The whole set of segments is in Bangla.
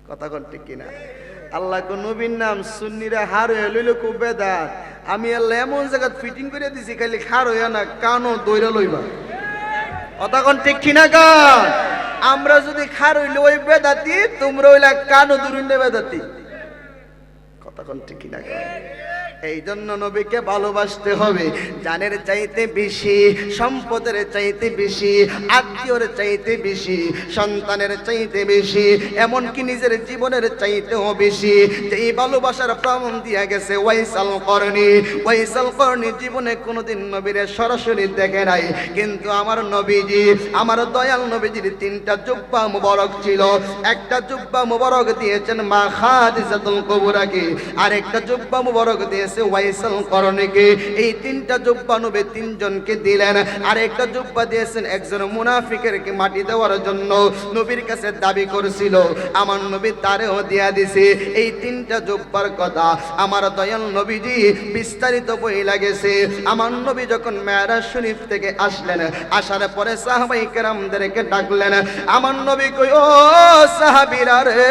কথা কোন ঠিক কিনা? আল্লাহ কো নবীর নাম সুন্নিরা হার হয়ে লইল খুব বেদাত। আমি আল্লাহ এমন জায়গা ফিটিং করে দিছি খালি খার হইয়া না কানও দইরা লইবা। কথা কোন ঠিক কিনা গান? আমরা যদি খার হইলে ওই বেদাতি, তোমরা হইলা কানও দুরুন্ডে বেদাতি। কথা কোন ঠিক কিনা গান? এই জন্য নবীকে ভালোবাসতে হবে জানের চাইতে বেশি, সম্পদের চাইতে বেশি, আত্মীয়র চাইতে বেশি, সন্তানের চাইতে বেশি, এমনকি নিজের জীবনের চাইতেও বেশি। এই ভালোবাসার প্রমাণ দিয়া গেছে ওয়াইসাল করনি। ওয়াইসাল করনি জীবনে কোনোদিন নবীরে সরাসরি দেখে নাই, কিন্তু আমার নবীজি, আমার দয়াল নবীজির তিনটা জুব্বা মুবারক ছিল। একটা জুব্বা মুবারক দিয়েছেন মা খাদিজাতুল কুবরাকে, আর একটা জুব্বা মুবারক দিয়েছেন ওয়াইসাল করনিকে। এই তিনটা জুব্বা নবী তিনজনকে দিলেন। আর একটা জুব্বা দিয়েছেন একজন মুনাফিকেরকে মাটি দেওয়ার জন্য, নবীর কাছে দাবি করেছিল, আমার নবী তারেও দিয়া দিছে। এই তিনটা জুব্বার কথা আমার দয়াল নবীজি বিস্তারিত বইলা গেছে। আমার নবী যখন মেরাজ শরীফ থেকে আসলেন, আসার পরে সাহাবাই কেরামদেরকে ডাকলেন। আমার নবী কই, ও সাহাবীরা রে,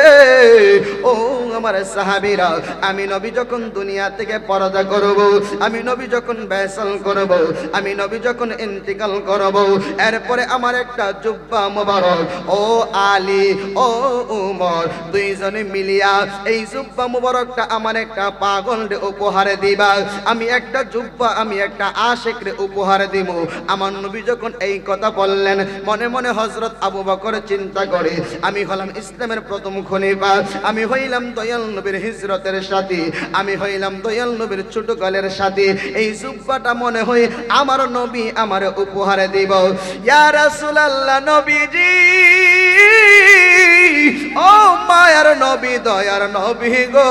ও আমার সাহাবীরা, আমি নবী যখন দুনিয়া থেকে পরদা করব, আমি নবী যখন বেসাল করব, আমি নবী যখন ইন্তিকাল করব, এরপরে আমার একটা জুব্বা মুবারক, ও আলী ও উমর, দুইজনে মিলিয়া এই জুব্বা মুবারকটা আমার একটা পাগলরে উপহার দিবা। আমি একটা জুব্বা, আমি একটা আশিকরে উপহার দিব। আমার নবী যখন এই কথা বললেন, মনে মনে হযরত আবু বকর চিন্তা করে, আমি হলাম ইসলামের প্রথম খলিফা, আমি হইলাম দয়াল নবীর হিজরতের সাথী, আমি হইলাম দয়াল নবীর ছোট কালের সাথী, এই জুব্বাটা মনে হয় আমার নবী আমার উপহার দিব। ইয়া রাসূলুল্লাহ, নবীজি, ও মায়ার নবী, দয়ার নবী গো,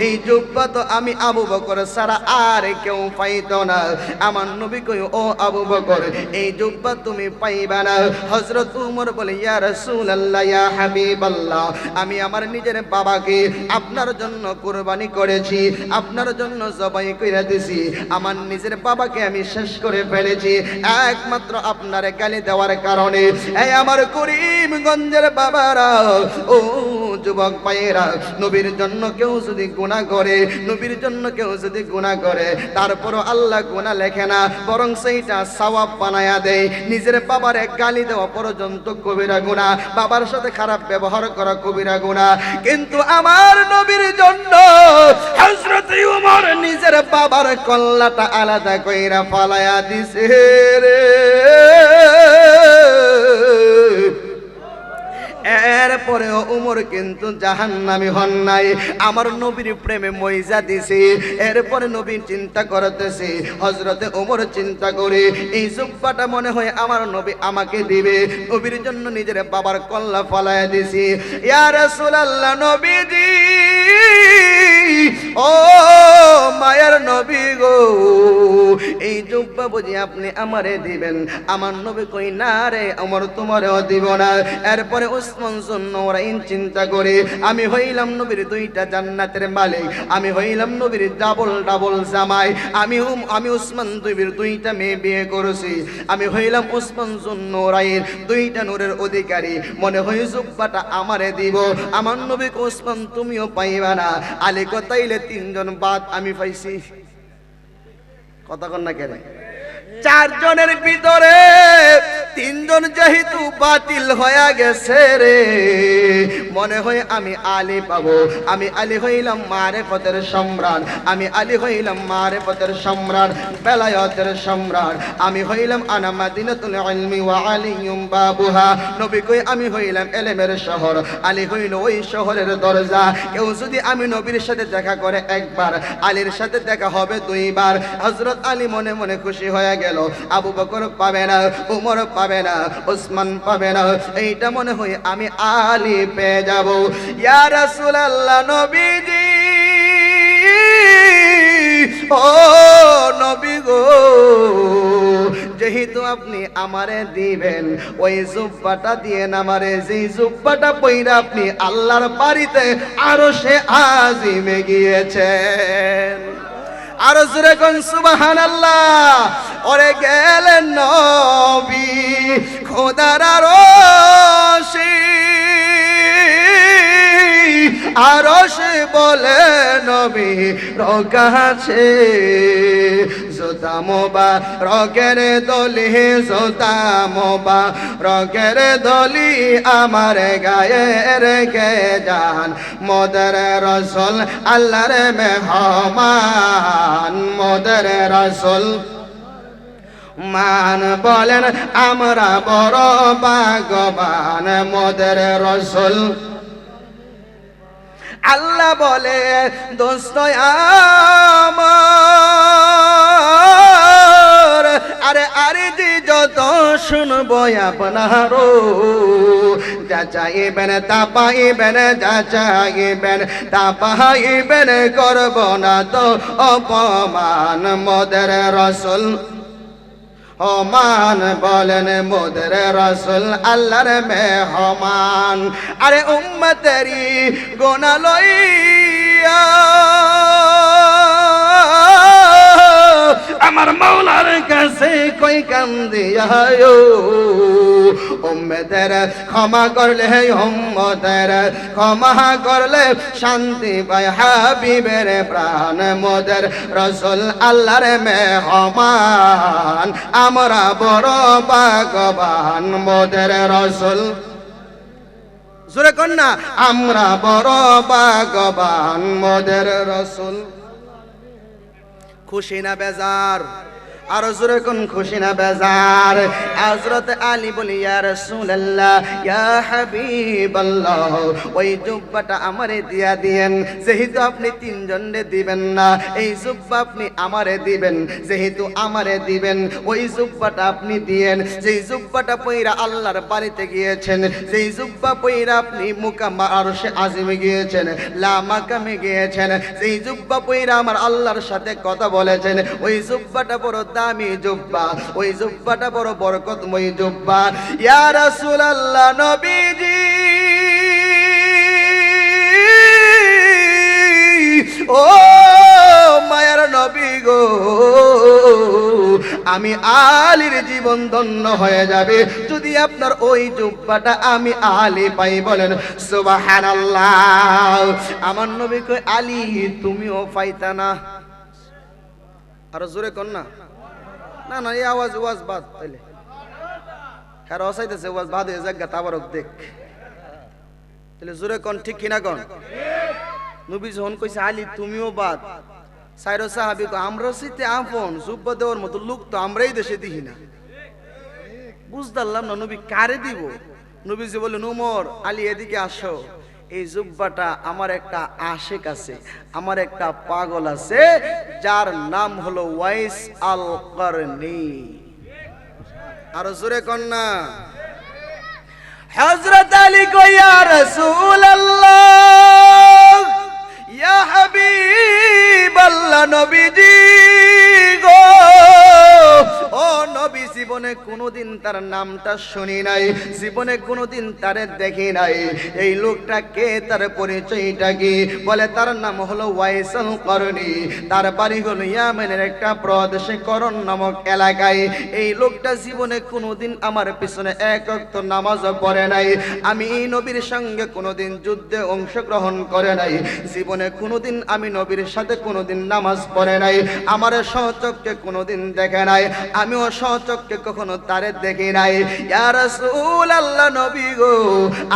এই জুব্বা তো আমি আবু বকর ছাড়া আর কেউ পাইতো না। আমার নবী কই, ও আবু বকর, এই জুব্বা তুমি পাইবা না। হযরত উমর বলে, ইয়া রাসূলুল্লাহ, ইয়া হাবিবাল্লাহ, আমি আমার নিজের বাবাকে আপনার জন্য কুরবানি করেছি, আপনার জন্য জবাই কইরা দিছি, আমার নিজের বাবাকে আমি শেষ করে ফেলেছি একমাত্র আপনার গালি দেওয়ার কারণে। এই আমার করিমগঞ্জের বাবারা, ও যুবক ভাইয়েরা, নবীর জন্য কেউ যদি গুনাহ করে, নবীর জন্য কেউ যদি গুনাহ করে, তারপরও আল্লাহ গুনাহ লেখে না, বরং সেইটা সওয়াব বানায়া দেয়। নিজের বাবারে গালি দেওয়া পর্যন্ত কবিরা গুনাহ, বাবার সাথে খারাপ ব্যবহার করা কবিরা গুনাহ, কিন্তু আমার নবীর জন্য হযরত উমর নিজের বাবার কল্লাটা আলাদা কইরা ফালায়া দিছে রে। এরপরেও উমর কিন্তু জাহান্নামী হন নাই, আমার নবীর প্রেমে মইজা দিছে। এরপরে নবী চিন্তা করতেছে, হযরতে উমর চিন্তা করে, এই জুব্বাটা মনে হয় আমার নবী আমাকে দিবে, নবীর জন্য নিজের বাবার কল্লা ফালায়া দিছি। ইয়া রাসূলুল্লাহ, নবীজি, ও মায়ার নবী গো, এই জুব্বা বুঝি আপনি আমারে দিবেন? আমার নবী কই, না রে উমর, তোমারও দিব না। এরপরে উসমান যুন্নুরাইন চিন্তা করে, আমি হইলাম নবীর দুইটা জান্নাতের মালিক, আমি হইলাম নবীর ডাবল ডাবল জামাই, আমি উসমান নবীর দুইটা মেয়ে বিয়ে করেছি, আমি হইলাম উসমান যুন্নুরাইন দুইটা নূরের অধিকারী, মনে হয় জুব্বাটা আমারে দিব। আমার নবী কই, উসমান তুমিও পাইবা না। আলী কথাইলে তিনজন বাদ আমি পাইছি। কথা কন না কেন? চারজনের ভিতরে তিনজন যেহেতু বাতিল হয়ে গেছে রে, মনে হয় আমি আলী পাবো। আমি আলী হইলাম মারেফতের সম্রাট, আমি আলী হইলাম মারেফতের সম্রাট, বেলায়েতের সম্রাট, আমি হইলাম আনা মাদিনাতুল ইলমি ওয়া আলিয়ুম বাবুহা। নবী কই, আমি হইলাম ইলমের শহর, আলী হইল ওই শহরের দরজা। কেউ যদি আমি নবীর সাথে দেখা করে একবার, আলীর সাথে দেখা হবে দুইবার। হযরত আলী মনে মনে খুশি হয়ে গেল, আবু বকর পাবে না, উমর পাবে না, উসমান পাবে না, এইটা মনে হয় আমি আলী পেয়ে যাব। ইয়া রাসূলুল্লাহ, নবীজি, ও নবী গো, যেহেতু আপনি আমারে দিবেন, ওই জুব্বাটা দিয়ে আমারে, যেই জুব্বাটা পইরা আপনি আল্লাহর বাড়িতে আরশে আজিমে গিয়েছেন। আর জোরে কোন সুবহানাল্লাহ। ওরে গেলেন নবী খোদার আরশে, আরশে বলে নবী রকাছে জোতা মোবারকের দলি জোতা মোবারকের দলি আমার গায়ে রেখে যান মোদের রসুল আল্লাহর মেহমান মোদের রসুল মান বলেন আমরা বড় ভাগ্যবান মোদের রসুল আল্লাহ বলে দোস্ত আমার আরে আরে জি যত শুনবো আপনারও যা চাইবেন তা পাইবেন যা চাইবেন তা পাইবেন করব না তো অপমান মোদের রসুল ওমান বলেন মোদের রসুল আল্লাহর মেহমান আরে উম্মতেরি গোনা লইয়া আমার মাওলার কাছে কই কান্দিয়া উম্মতের ক্ষমা করলে উম্মতের ক্ষমা করলে শান্তি পায় হাবিবের প্রাণ মোদের রসুল আল্লাহর মেহমান আমরা বড় ভাগ্যবান মোদের রসুল জোরে কন্যা আমরা বড় ভাগ্যবান মোদের রসুল খুশি না বেজার আরো জোরে কোন খুশি না বেজার হযরত আলী বলি ইয়া রাসূলুল্লাহ ইয়া হাবিবাল্লাহ ওই জুব্বাটা আমারে দিয়া দিয়েন যেহেতু আপনি তিনজনরে দিবেন না এই জুব্বা আপনি আমারে দিবেন যেহেতু আমারে দিবেন ওই জুব্বাটা আপনি দিয়েন যেই জুব্বাটা পয়রা আল্লাহর বাড়িতে গিয়েছেন যেই জুব্বা পয়রা আপনি মুকাম আরশে আজিমে গিয়েছেন লা মাকামে গিয়েছেন যেই জুব্বা পয়রা আমার আল্লাহর সাথে কথা বলেছেন ওই জুব্বাটা বড় দামি জুব্বা ওই জুব্বাটা বড় বরকতময় জুব্বা ইয়া রাসূলুল্লাহ নবীজি ও মায়ার নবী গো আমি আলীর জীবন ধন্য হয়ে যাবে যদি আপনার ওই জুব্বাটা আমি আলী পাই বলেন সুবহানাল্লাহ আমার নবী কই আলী তুমিও পাইতা না আর জোরে কোন না না না এই আওয়াজ ওয়াজ বাদ তাইলে হ্যাঁ রসাইতেছে ওয়াজ বাদ হয়ে যাক তাবারক দেখ তাহলে জোরে কোন ঠিক কিনা কোন নবী যখন কইছে আলী তুমিও বাদ সাইরো সাহাবী কো আমরা সিতে আপন জুব্বা দেওয়ার মতো লোক তো আমরাই দেশে দিই না বুঝতাম না নবী কারে দিব নবীজি বললেন উমর আলী এদিকে আসো এই জুব্বাটা আমার একটা আশিক আছে আমার একটা পাগল আছে যার নাম হলো ওয়াইস আল করনি আর জোরে কন্যা হযরত আলী কো ইয়া রাসূলুল্লাহ ইয়া হাবিবাল্লাহ নবীজি গো ও নবী জীবনে কোনোদিন তার নামটা শুনি নাই জীবনে কোনোদিন তারে দেখি নাই এই লোকটা কে তার পরিচয়টা কি বলে তার নাম হলো ওয়াইসুল করনি তার বাড়ি হলো ইয়ামেনের একটা প্রদেশে করন নামক এলাকায় এই লোকটা জীবনে কোনোদিন আমার পিছনে এক ওয়াক্ত নামাজও পড়ে নাই আমি এই নবীর সঙ্গে কোনোদিন যুদ্ধে অংশগ্রহণ করে নাই জীবনে কোনোদিন আমি নবীর সাথে কোনোদিন নামাজ পড়ে নাই আমার সচক্ষে কোনোদিন দেখে নাই আমিও সচক্ষে কখনো তারে দেখি নাই ইয়া রাসূলুল্লাহ নবী গো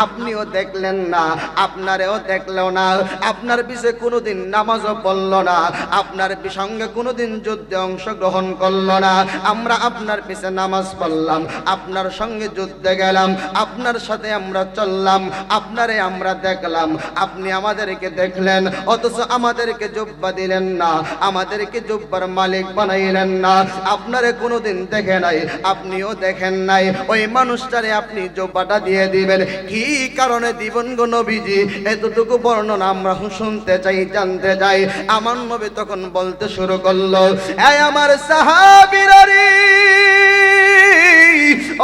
আপনিও দেখলেন না আপনারেও দেখলো না আপনার পিছে কোনোদিন নামাজও পড়লো না আপনার সঙ্গে কোনোদিন যুদ্ধে অংশগ্রহণ করলো না আমরা আপনার পিছে নামাজ পড়লাম আপনার সঙ্গে যুদ্ধে গেলাম আপনার সাথে আমরা চললাম আপনারে আমরা দেখলাম আপনি আমাদেরকে দেখলেন অথচ আমাদেরকে জুব্বা দিলেন না আমাদেরকে জুব্বার মালিক বানাইলেন না আপনারে কোনোদিন দেখে নাই আপনিও দেখেন নাই ওই মানুষটারে আপনি জুব্বাটা দিয়ে দিবেন কি কারণে দিবেন গো নবীজি এতটুকু বর্ণনা আমরা শুনতে চাই জানতে চাই আমার নবী তখন বলতে শুরু করলো এই আমার সাহাবীরা রে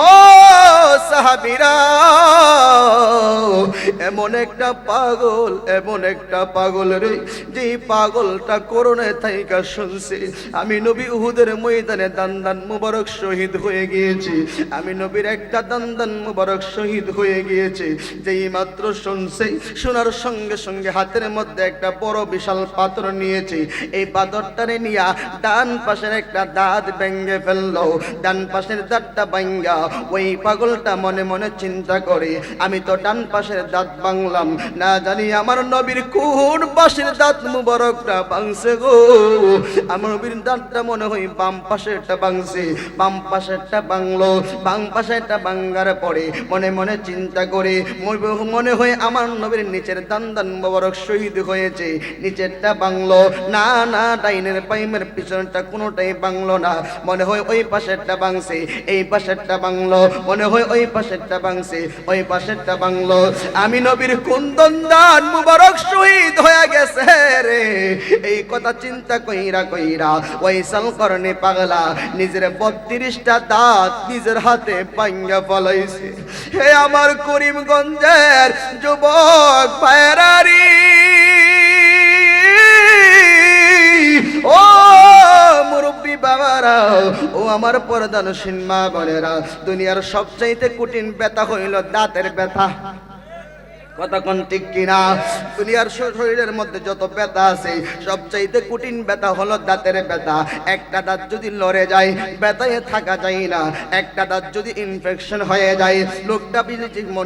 ও সাহাবীরা, এমন একটা পাগল রে, যে পাগলটা করোনায় থাইকা শুনছে আমি নবী উহুদের ময়দানে দান মুবারক শহীদ হয়ে গিয়েছি, আমি নবীর একটা দান মুবারক শহীদ হয়ে গিয়েছে। যেই মাত্র শুনছে, শোনার সঙ্গে সঙ্গে হাতের মধ্যে একটা বড় বিশাল পাথর নিয়েছে, এই পাথরটারে নিয়া ডান পাশের একটা দাঁত ভেঙে ফেললো। ডান পাশের দাঁতটা ভাঙ্গা ওই পাগলটা মনে মনে চিন্তা করে, আমি তো ডান পাশের দাঁত ভাঙলাম, না জানি আমার নবীর কোন পাশের দাঁত মুবারকটা ভাঙছে গো। আমার নবীর দাঁতটা মনে হয় বাম পাশেরটা ভাঙছে, বাম পাশেরটা ভাঙলো। বাম পাশেরটা ভাঙ্গার পরে মনে মনে চিন্তা করে, মনে হয় আমার নবীর নিচের দান মুবারক শহীদ হয়েছে, নিচেরটা ভাঙলো না, ডাইনের পাইমের পিছনটা কোনোটাই ভাঙলো না, মনে হয় ওই পাশেরটা ভাঙছে, এই পাশেরটা ভাঙলো, মনে হয় ওই পাশেরটা ভাঙছে, ওই পাশেরটা ভাঙলো। আমি নবীর কোন দান মুবারক শহীদ হয়ে গেছে রে, এই কথা চিন্তা কইরা ওয়াইসাল করনে পাগলা নিজের 32টা দাঁত নিজের হাতে ভাঙ্গা ফলাইছে। হে আমার করিমগঞ্জের যুবক ভাইরারি, ও মুরব্বী বাবারা, ও আমার পর্দানসীন মা বোনেরা, দুনিয়ার সবচাইতে কঠিন ব্যথা হইল দাঁতের ব্যথা। কথা কোন ঠিক কিনা? দুনিয়ার শরীরের মধ্যে যত ব্যথা আছে সবচাইতে কঠিন ব্যথা হলো দাঁতের ব্যথা। একটা দাঁত যদি লড়ে যায় ব্যথায় থাকা যায় না, একটা দাঁত যদি ইনফেকশন হয়ে যায়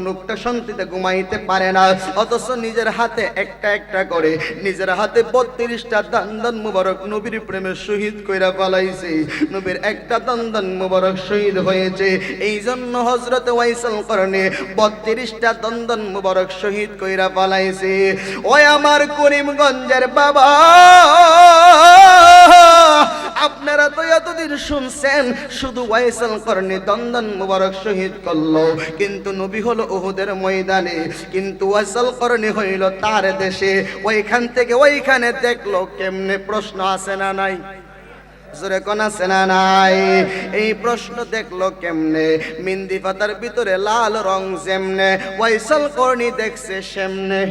লোকটা শান্তিতে ঘুমাইতে পারে না। অথচ নিজের হাতে একটা করে নিজের হাতে 32টা দান মুবারক নবীর প্রেমে শহীদ কইরা পালাইছে, নবীর একটা দান মুবারক শহীদ হয়েছে। এই জন্য হযরত ওয়াইসাল করনে 32টা দান মুবারক শহীদ কইরা পালাইছে। ওই আমার করিমগঞ্জের বাবা, আপনারা তো এতদিন শুনছেন শুধু ওয়াইসাল করনি দান মুবারক শহীদ করলো, কিন্তু নবী হলো উহুদের ময়দানে, কিন্তু ওয়াইসাল করনি হইল তার দেশে, ওইখান থেকে ওইখানে দেখলো কেমনে। প্রশ্ন আছে না নাই? জোরে কোন আছে না নাই? এই প্রশ্ন দেখলো কেমনে? মিন্দি পাতার ভিতরে লাল রং যেমনে ওয়াইসাল করনি দেখছে সেমনে।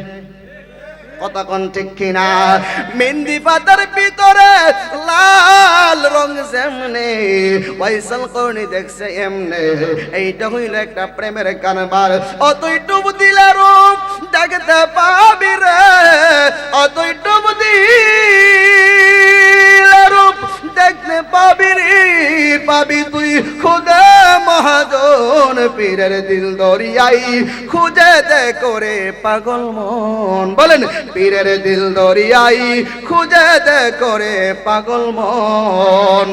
কথা কোন ঠিক কিনা? মেহেন্দি পাতার ভিতরে লাল রং যেমনে ওয়াইসাল করনি দেখছে এমনে। এইটা হইল একটা প্রেমের কারবার। অতই ডুব দিলে রূপ দেখতে পাবি রে, অতই ডুব দিলে রূপ দেখতে পাবি রে, পাবি তুই খুদে মহাজন পীরের দিল দরিয়াই খুঁজে দে করে পাগল মন। বলেন পীরের দিল দরিয়াই খুঁজে দে করে পাগল মন।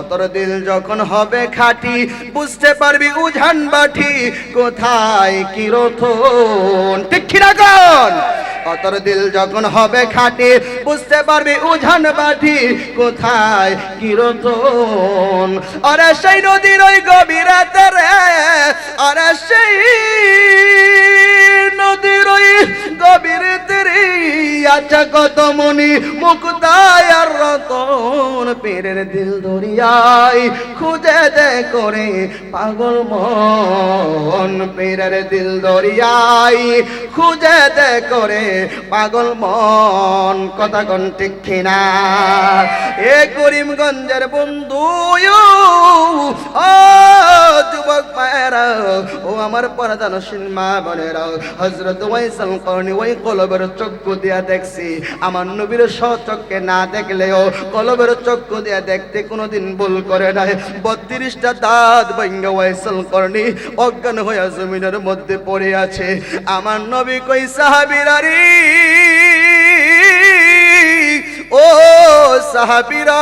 অতর দিল যখন হবে খাঁটি বুঝতে পারবি উজান বাটি কোথায় কি রতন। ঠিক কি না কোন? অতর দিল যখন হবে খাঁটি বুঝতে পারবি উজান বাটি কোথায় কি রতন। আরে সেই নদীর ওই গভীরাতে রে, আরে সেই নদীর ওই গভীরাতে রে আচ্ছা কত মনি মুক্তায় আর রতন। পীরের দিল দরিয়ায় খুঁজে দে করে পাগল মন, পীরের দিল দরিয়ায় খুঁজে দে করে পাগল মন। কথা কোন ঠিক কিনা? এ করিমগঞ্জের বন্ধু ও যুবক ভাইরা, ও আমার পর্দানসীন মা বোনেরা, হযরত ওয়াইসাল করনি ওই কলবের চক্ষু দিয়া দেখছি। আমার নবীর সচক্ষে না দেখলেও কলবের চক্ষু দিয়া দেখতে কোনোদিন ভুল করে নাই। 32টা দাঁত ভাঙ্গা ওয়াইসাল করনি অজ্ঞান হইয়া জমিনের মধ্যে পড়ে আছে। আমার নবী কই সাহাবীরা রে, ও সাহাবীরা,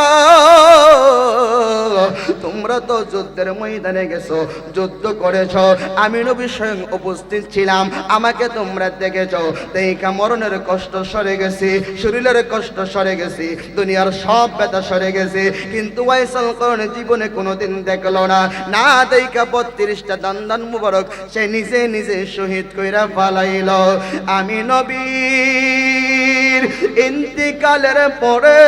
তোমরা তো যুদ্ধের ময়দানে গেছো, যুদ্ধ করেছো, আমি নবী স্বয়ং উপস্থিত ছিলাম, আমাকে তোমরা দেখেছো। দেখা মরণের কষ্ট সরে গেছে, শরীরের কষ্ট সরে গেছে, দুনিয়ার সব ব্যথা সরে গেছে। কিন্তু ওয়াইসাল করনি জীবনে কোনোদিন দেখলো না, না দেখা 32টা দান মুবারক সে নিজে নিজে শহীদ কইরা ফালাইল। আমি নবীর ইন্তিকালের পরে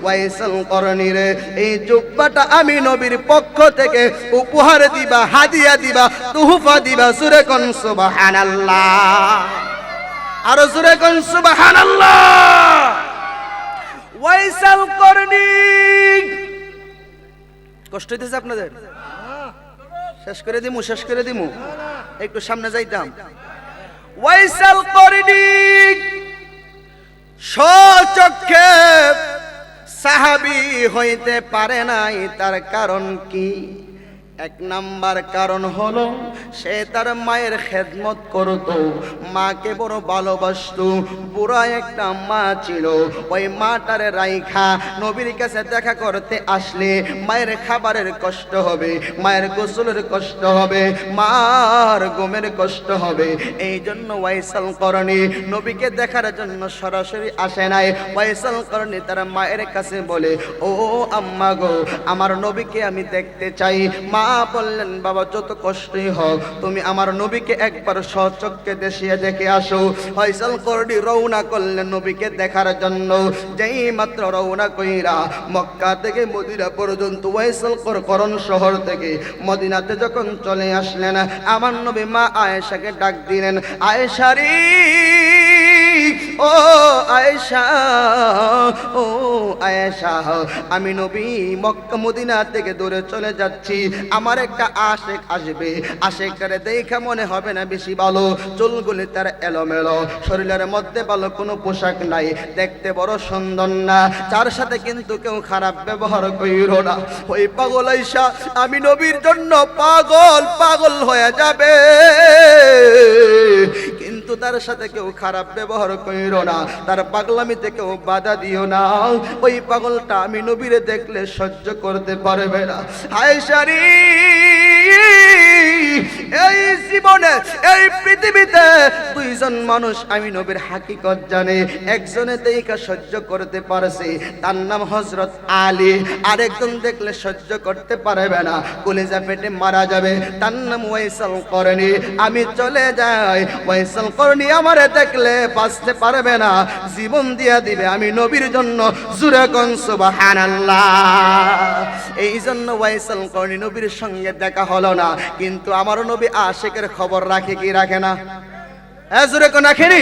ওয়াইসাল করনি রে, এই জুব্বাটা আমি নবীর পক্ষ থেকে উপহার দিবা, হাদিয়া দিবা, তুহফা দিবা। সুরে কোন সুবহানাল্লাহ, আরো সুরে কোন সুবহানাল্লাহ। ওয়াইসাল করনি, কষ্ট হইতেছে আপনাদের? শেষ করে দিমু একটু সামনে যাইতাম। ওয়াইসাল করনি স্বচক্ষে সাহাবী হইতে পারে নাই, তার কারণ কি? এক নাম্বার কারণ হলো সে তার মায়ের খেদমত করত, মাকে বড় ভালোবাসত। বুড়া একটা মা ছিল, ওই মাটারে রাইখা নবীর কাছে দেখা করতে আসলে মায়ের খাবারের কষ্ট হবে, মায়ের গোসলের কষ্ট হবে, মার ঘুমের কষ্ট হবে। এই জন্য ওয়াইসাল করনি নবীকে দেখার জন্য সরাসরি আসে নাই। ওয়াইসাল করনি তার মায়ের কাছে বলে, ও আম্মা গো, আমার নবীকে আমি দেখতে চাই। মা বললেন, বাবা যত কষ্টই হোক তুমি আমার নবীকে একবার সচক্ষে দেখিয়ে দেখে আসো। ওয়াইসাল করনি রওনা করলেন নবীকে দেখার জন্য। যেই মাত্র রওনা কইরা মক্কা থেকে মদিনা পর্যন্ত, ওয়াইসাল করন শহর থেকে মদিনাতে যখন চলে আসলেন, আমার নবী মা আয়েশাকে ডাক দিলেন, আয়েশারি, ও আয়েশা, ও আয়েশা, আমি নবী মক্কা মদিনা থেকে দূরে চলে যাচ্ছি, আমার একটা আশেক আসবে, আশেকটারে দেখে মনে হবে না বেশি ভালো, চুলগুলি তার এলোমেলো, শরীরের মধ্যে ভালো কোনো পোশাক নাই, দেখতে বড় সুন্দর না, তার সাথে কিন্তু কেউ খারাপ ব্যবহার কইরো না। ওই পাগল আয়েশা আমি নবীর জন্য পাগল হয়ে যাবে, কিন্তু তার সাথে কেউ খারাপ ব্যবহার কইরো না, তার পাগলামিতে কেউ বাধা দিও না। ওই পাগলটা আমি নবীরে দেখলে সহ্য করতে পারবে না। আয়েশারি, এই জীবনে এই পৃথিবীতে দুইজন মানুষ আমি নবীর হাকিকত জানে, একজনে দেখা সহ্য করতে পারছে, তার নাম হযরত আলী, আরেকজন দেখলে সহ্য করতে পারবে না, কলিজা পেটে মারা যাবে, তার নাম ওয়াইসাল করনি। আমি চলে যাই, ওয়াইসাল করনি আমারে দেখলে বাঁচতে পারবে না, জীবন দিয়া দিবে আমি নবীর জন্য। জোরে কোন সুবহানাল্লাহ। এই জন্য ওয়াইসাল করনি নবীর সঙ্গে দেখা হলো না, কিন্তু আমার নবী আশিকের খবর রাখে কি রাখে না? জোরে কোন রাখেনি?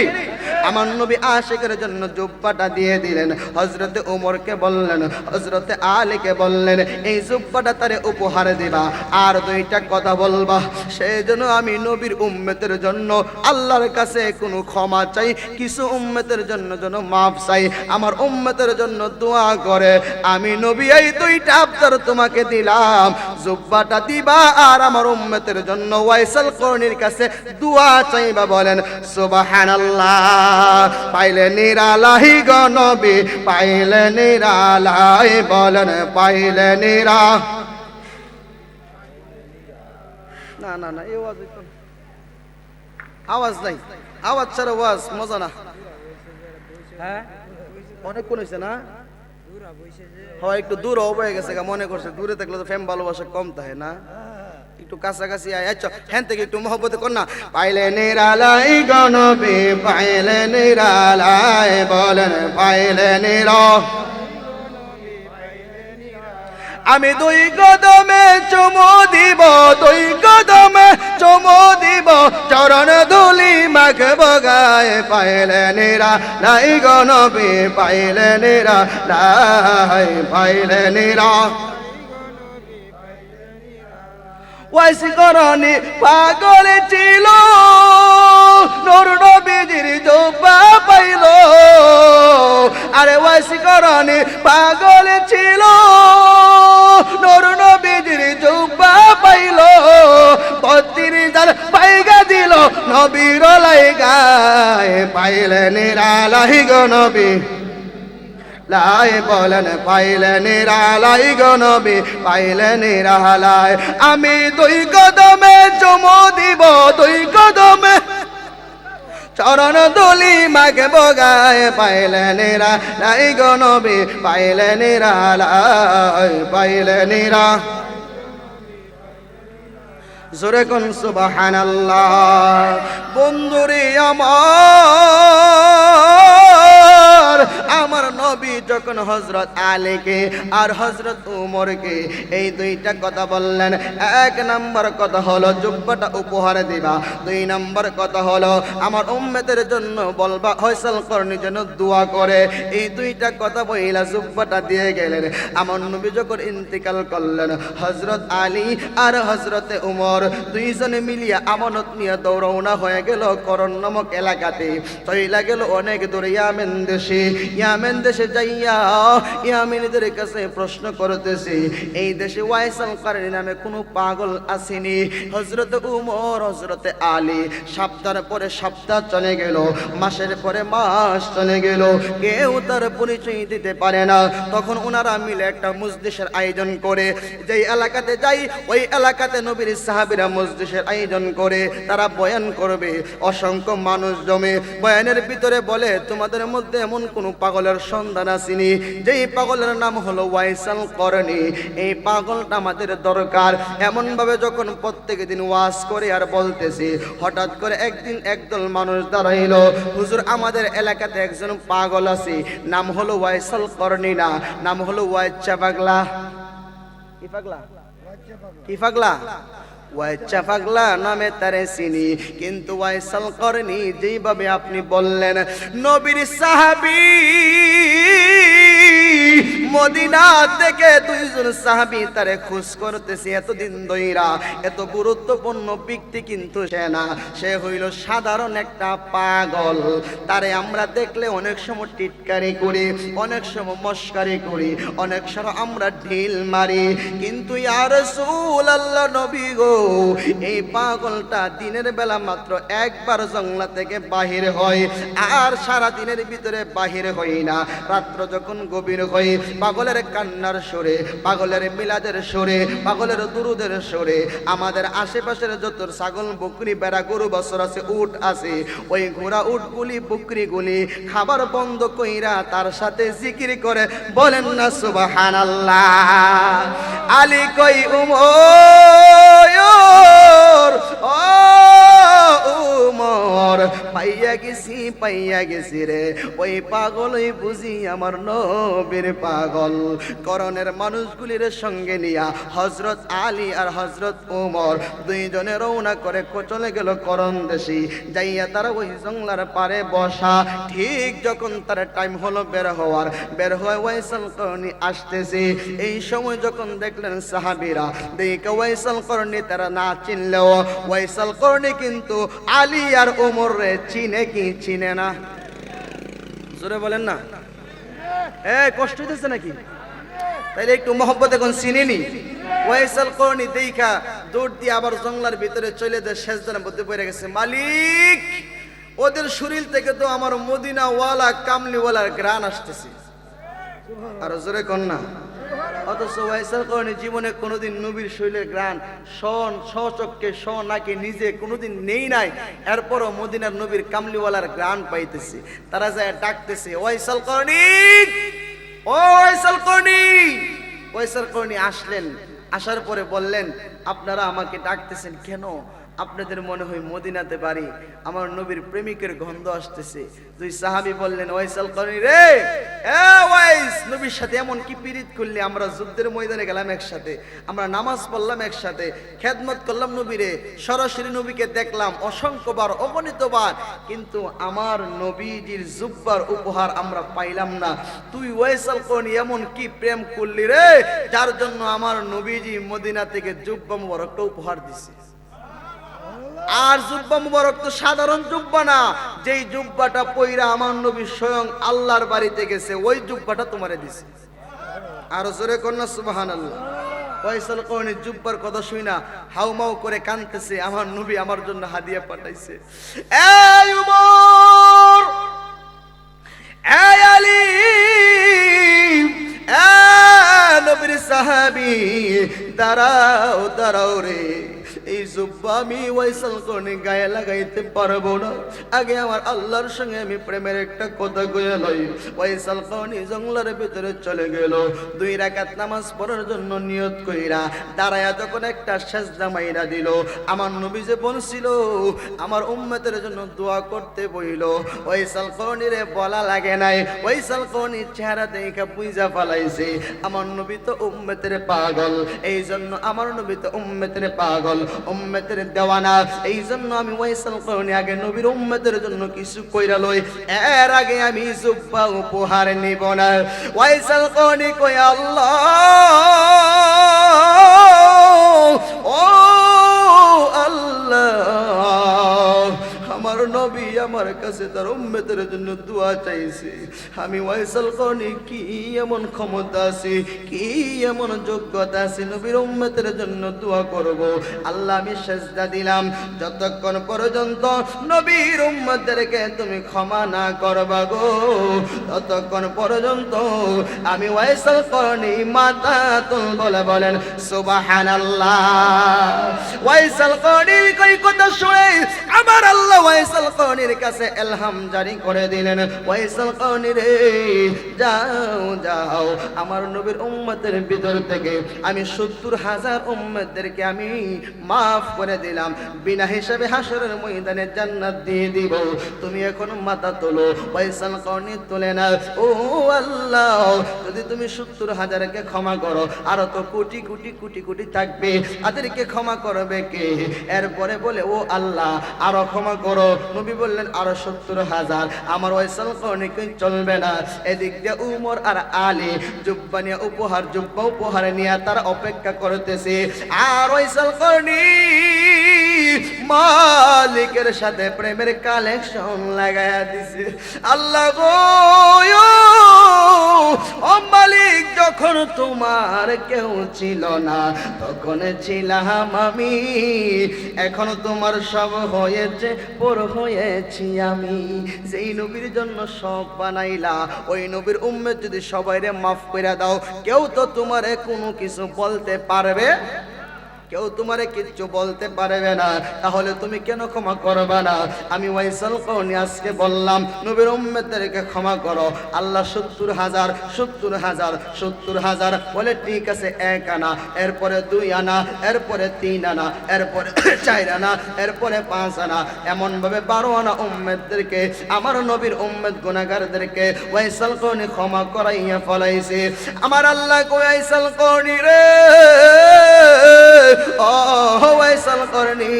আমার নবী আশিকের জন্য জুব্বাটা দিয়ে দিলেন। হযরতে ওমরকে বললেন, হযরতে আলীকে বললেন, এই জুব্বাটা তারে উপহার দিবা, আর দুইটা কথা বলবা, সেজন্য আমি নবীর উম্মতের জন্য আল্লাহর কাছে কোনো ক্ষমা চাই, কিছু উম্মতের জন্য যেন মাফ চাই, আমার উম্মতের জন্য দোয়া করে। আমি নবী এই দুইটা আবদার তোমাকে দিলাম, জুব্বাটা দিবা আর আমার উম্মতের জন্য ওয়াইসাল করনির কাছে দোয়া চাইবা। বলেন সুবহানাল্লাহ। পাইলে নিরালাই গো নবী, পাইলে নিরালাই, বলেন পাইলে নিরা। না না না, এই আওয়াজ নাই, আওয়াজ ছাড়া ওয়াজ মজা না। হ্যাঁ অনেকক্ষণ হয়েছে না, হয় একটু দূর হয়ে গেছে, মনে করছে দূরে থাকলে তো ফ্যাম ভালোবাসা কম থাকে না, একটু কাছাকাছি আচ্ছা হ্যাঁ থেকে একটু মহব্বতে কর না। পাইলে নিরালাই গো নবী, পাইলে নিরালাই, বলেন পাইলে নিরা। আমি দুই কদমে চুমু দিব, দুই কদমে চুমু দিব, চরণ ধুলি মাখব গায়ে, পাইলে নিরা লাই গো নবী, পাইলে নিরা লাই, পাইলে নিরা। ওয়াইস করনি পাগল ছিল, নূর নবীজির জুব্বা পাইল, আরে ওয়াইস করনি পাগল ছিল, নূর নবীজির জুব্বা পাইল, 32,000 পাইগা দিল নবীর লাইগায়, পাইলে নিরালাই গো নবী লাই, বলেন পাইলে নিরালাই গো নবী, পাইলে নিরালাই। আমি দুই কদমে চুমু দিব, দুই কদমে চরণ ধুলি মাখব গায়ে, পাইলে নিরালাই গো নবী, পাইলে নিরালাই, পাইলে নিরা। জোরে কোন সুবহানাল্লাহ। বন্ধুরে আমার, আমার নবী যখন হযরত আলীকে আর হযরত উমরকে এই দুইটা কথা বললেন, এক নাম্বার কথা হলো জুব্বাটা উপহার দিবা, দুই নাম্বার কথা হলো আমার উম্মতের জন্য বলবা ফয়সাল করনি যেন দোয়া করে। এই দুইটা কথা বইলা জুব্বাটা দিয়ে গেলেন। আমার নবী যখন ইন্তিকাল করলেন, হযরত আলী আর হযরতে উমর দুইজনে মিলিয়া আমানত নিয়ে দৌড়াউনা হয়ে গেল করণ নামক এলাকাতে। চইলা গেল অনেক দূরে ইয়ামেন দেশে। ইয়ামেন দেশে যাইয়া ইয়ামেনীদের কাছে প্রশ্ন করতেছে, এই দেশে ওয়াইসাল কারণী নামে কোনো পাগল আসেনি? হযরত উমর হযরতে আলী সপ্তাহের পরে সপ্তাহ চলে গেল, মাসের পরে মাস চলে গেল, কেউ তার পরিচয় দিতে পারে না। তখন ওনারা মিলে একটা মজলিসের আয়োজন করে, যেই এলাকাতে যাই ওই এলাকাতে নবীর সাহাবীরা মজলিসের আয়োজন করে, তারা বয়ান করবে। অসংখ্য মানুষ জমে, বয়ানের ভিতরে বলে, তোমাদের মধ্যে এমন কোন পাগলের সন্ধান আসেনি যেই পাগলের নাম হলো ওয়াইসাল করণী? এই পাগলটা আমাদের দরকার। এমন ভাবে যখন প্রত্যেক দিন ওয়াজ করে আর বলতেছি, হঠাৎ করে একদিন একদল মানুষ দাঁড়াইলো, হুজুর আমাদের এলাকাতে একজন পাগল আছে, নাম হলো ওয়াইসাল করণী, না নাম হলো ওয়াইচ্চা পাগলা। কি পাগলা? কি পাগলা? ওয়াইচ্চা পাগলা নামে তারে চিনি, কিন্তু ওয়াইসাল করণী যেইভাবে আপনি বললেন, নবীর সাহাবী মদিনা থেকে দুইজন সাহাবী তারে খোঁজ করতেছে এতদিন ধইরা। এত গুরুত্বপূর্ণ ব্যক্তি কিন্তু সে না, সে হইল সাধারণ একটা পাগল। তারে আমরা দেখলে অনেক সময় টিটকারি করি, অনেক সময় মস্কারি করি, অনেক সময় আমরা ঢিল মারি, কিন্তু ইয়া রাসূলুল্লাহ নবী গো, এই পাগলটা দিনের বেলা মাত্র একবার জঙ্গলা থেকে বাহির হয়, আর সারা দিনের ভিতরে বাহির হয় না। রাত্র যখন গভীর হয়, পাগলের কান্নার সুরে, পাগলের মিলাদের সুরে, পাগলের দুরুদের সুরে আমাদের আশেপাশের যত ছাগল বকরি বেড়া গরু বছর আছে, উট আছে, ওই ঘোড়া উটগুলি বকরিগুলি খাবার বন্ধ কইরা তার সাথে জিকির করে। বলেন না সুবহানাল্লাহ। আলী কই উমর, ও উমর, পাইয়া গেছি রে, ওই পাগলই বুঝি আমার নবীর পাগল। করণের মানুষগুলির সঙ্গে নিয়া হযরত আলী আর হযরত উমর দুইজনে রওনা করে চলে গেল করণ দেশে। যাইয়া তারা ওই জঙ্গলার পারে বসা। ঠিক যখন তার টাইম হলো বের হয়ে ওয়াইসাল করণী আসতেছে, এই সময় যখন দেখলেন সাহাবীরা, দেখে ওয়াইসাল করণী তারা না চিনলেও ওয়াইসাল করণী কিন্তু আলী আর উমর রে চিনে কি চিনে না? জোরে বলেন না। কষ্ট হইতেছে নাকি? তাইলে একটু মহব্বত এখন চিনেনি। ওয়াইসাল করণী দেখা দৌড় দিয়ে আবার জঙ্গলার ভিতরে চলে যায়, সেজদার মধ্যে পড়ে গেছে, মালিক ওদের শরীর থেকে তো আমার মদিনা ওয়ালা কামলিওয়ালার গ্রান আসতেছে। আর জোরে কন না। অথচ ওয়াইসাল করণী জীবনে কোনোদিন নবীর শরীরের গ্রান স্বচক্ষে নাকে নিজে কোনোদিন নেই নাই, এরপরও মদিনার নবীর কামলিওয়ালার গ্রান পাইতেছে। তারা যায় ডাকতেছে, ওয়াইসাল করণী, ও ওয়াইসাল করণী। ওয়াইসাল করণী আসলেন, আসার পরে বললেন, আপনারা আমাকে ডাকতেছেন কেন? আপনাদের মনে হয় মদিনাতে বাড়ি, আমার নবীর প্রেমিকের গন্ধ আসতেছে। দুই সাহাবী বললেন, ওয়াইসাল করণী রে, ওয়াইস, নবীর সাথে এমন কি পীড়িত করলি? আমরা যুদ্ধের ময়দানে গেলাম একসাথে, আমরা নামাজ পড়লাম একসাথে, খেদমত করলাম নবীরে, সরাসরি নবীকে দেখলাম অসংখ্যবার, অগণিতবার, কিন্তু আমার নবীজির জুব্বার উপহার আমরা পাইলাম না। তুই ওয়াইসাল করণী এমন কি প্রেম করলি রে, যার জন্য আমার নবীজি মদিনা থেকে জুব্বা মুবারকটা উপহার দিছে। আর জুব্বা মুবারক তো সাধারণ জুব্বা না, যেই জুব্বাটা পইরা আমার নবী স্বয়ং আল্লাহর বাড়িতে গেছে, ওই জুব্বাটা তোমারে দিছে। আর জোরে কন্যা সুবহানাল্লাহ। ওয়াইসাল করণী জুব্বার কথা শুই না হাউমাউ করে কাঁদতেছে, আমার নবী আমার জন্য হাদিয়া পাঠাইছে। এই উমর, এই আলী, নবীর সাহাবী, দাঁড়াও রে, এই জুব্বা আমি ওয়াইসাল করনি গায়ে লাগাইতে পারবো না, আগে আমার আল্লাহর সঙ্গে আমি প্রেমের একটা কথা কইয়া লই। ওয়াইসাল করনি জঙ্গলের ভিতরে চলে গেল, 2 রাকাত নামাজ পড়ার জন্য নিয়ত কইরা দাঁড়ায়া যখন একটা সাজদা মাইরা দিল, আমার নবী যে বলছিল আমার উম্মতের জন্য দোয়া করতে বইল, ওয়াইসাল করনিরে বলা লাগে নাই, ওয়াইসাল করনির চেহারা দেখে বুঝা ফেলাইছে আমার নবী তো উম্মতের পাগল, এই জন্য আমার নবী তো উম্মতের পাগল, উম্মতের দেওয়ানা। এই জন্য আমি ওয়াইসাল করনি আগে নবীর উম্মতের জন্য কিছু কইরা লই, এর আগে আমি জুব্বা উপহার নিব না। ওয়াইসাল করনি কই আল্লাহ ও আল্লাহ, আমার নবী আমার কাছে তার উম্মতের জন্য দোয়া চাইছে, আমি ওয়াইসাল করনি কি এমন ক্ষমতা আছে, কি এমন যোগ্যতা আছে নবীর উম্মতের জন্য দোয়া করব। আল্লাহ আমি সেজদা দিলাম, যতক্ষণ পর্যন্ত নবীর উম্মতদেরকে তুমি ক্ষমা না করবা গো, ততক্ষণ পর্যন্ত আমি ওয়াইসাল করনি মাথা তুলে বলেন সুবহানাল্লাহ। ওয়াইসাল করনির কই কথা শুনে আমার আল্লাহ ওয়াইসাল করনির কাছে ইলহাম জারি করে দিলেন, ওয়াইসাল করনি রে যাও যাও, আমার নবীর উম্মতের ভিতর থেকে আমি 70,000 উম্মতদেরকে আমি মাফ করে দিলাম, বিনা হিসাবে হাসরের ময়দানে জান্নাত দিয়ে দিব, তুমি এখন মাথা তোলো। ওয়াইসাল করনি তোলে না, ও আল্লাহ যদি তুমি 70,000কে ক্ষমা করো আরো তো কোটি কোটি কোটি কোটি থাকবে, তাদেরকে ক্ষমা করবে কে? এরপরে বলে ও আল্লাহ আরো ক্ষমা করো, নবী বললেন আরো 70,000, আমার ওয়াইসাল করনি চলবে না। এদিক দিয়ে উমর আর আলী জুব্বা নিয়ে জুব্বা উপহার নিয়ে তারা অপেক্ষা করতেছে, আর ওয়াইসাল করনি মালিকের সাথে প্রেমের কালেকশন লাগায়া দিছে। আল্লাহ গো ও মালিক, যখন তোমার কেউ ছিল না তখন ছিলাম আমি, এখন তোমার সব হয়েছে পর হয়েছি আমি। যেই নবীর জন্য সব বানাইলা ওই নবীর উম্মত যদি সবাইরে মাফ করে দাও, কেউ তো তোমারে কোনো কিছু বলতে পারবে, কেউ তোমারে কিচ্ছু বলতে পারবে না, তাহলে তুমি কেন ক্ষমা করবে না? আমি ওয়াইসাল করনি আজকে বললাম নবীর উম্মতদেরকে ক্ষমা করো। আল্লাহ 70,000 70,000 70,000 বলে ঠিক আছে, 1 আনা, এরপরে 2 আনা, এরপরে 3 আনা, এরপরে 4 আনা, এরপরে 5 আনা, এমন ভাবে 12 আনা উম্মতদেরকে আমার নবীর উম্মত গুনাহগারদেরকে ওয়াইসাল করনি ক্ষমা করাইয়া ফলাইছে। আমার আল্লাহ ওয়াইসাল করনি রে ও ওয়াইসাল করনি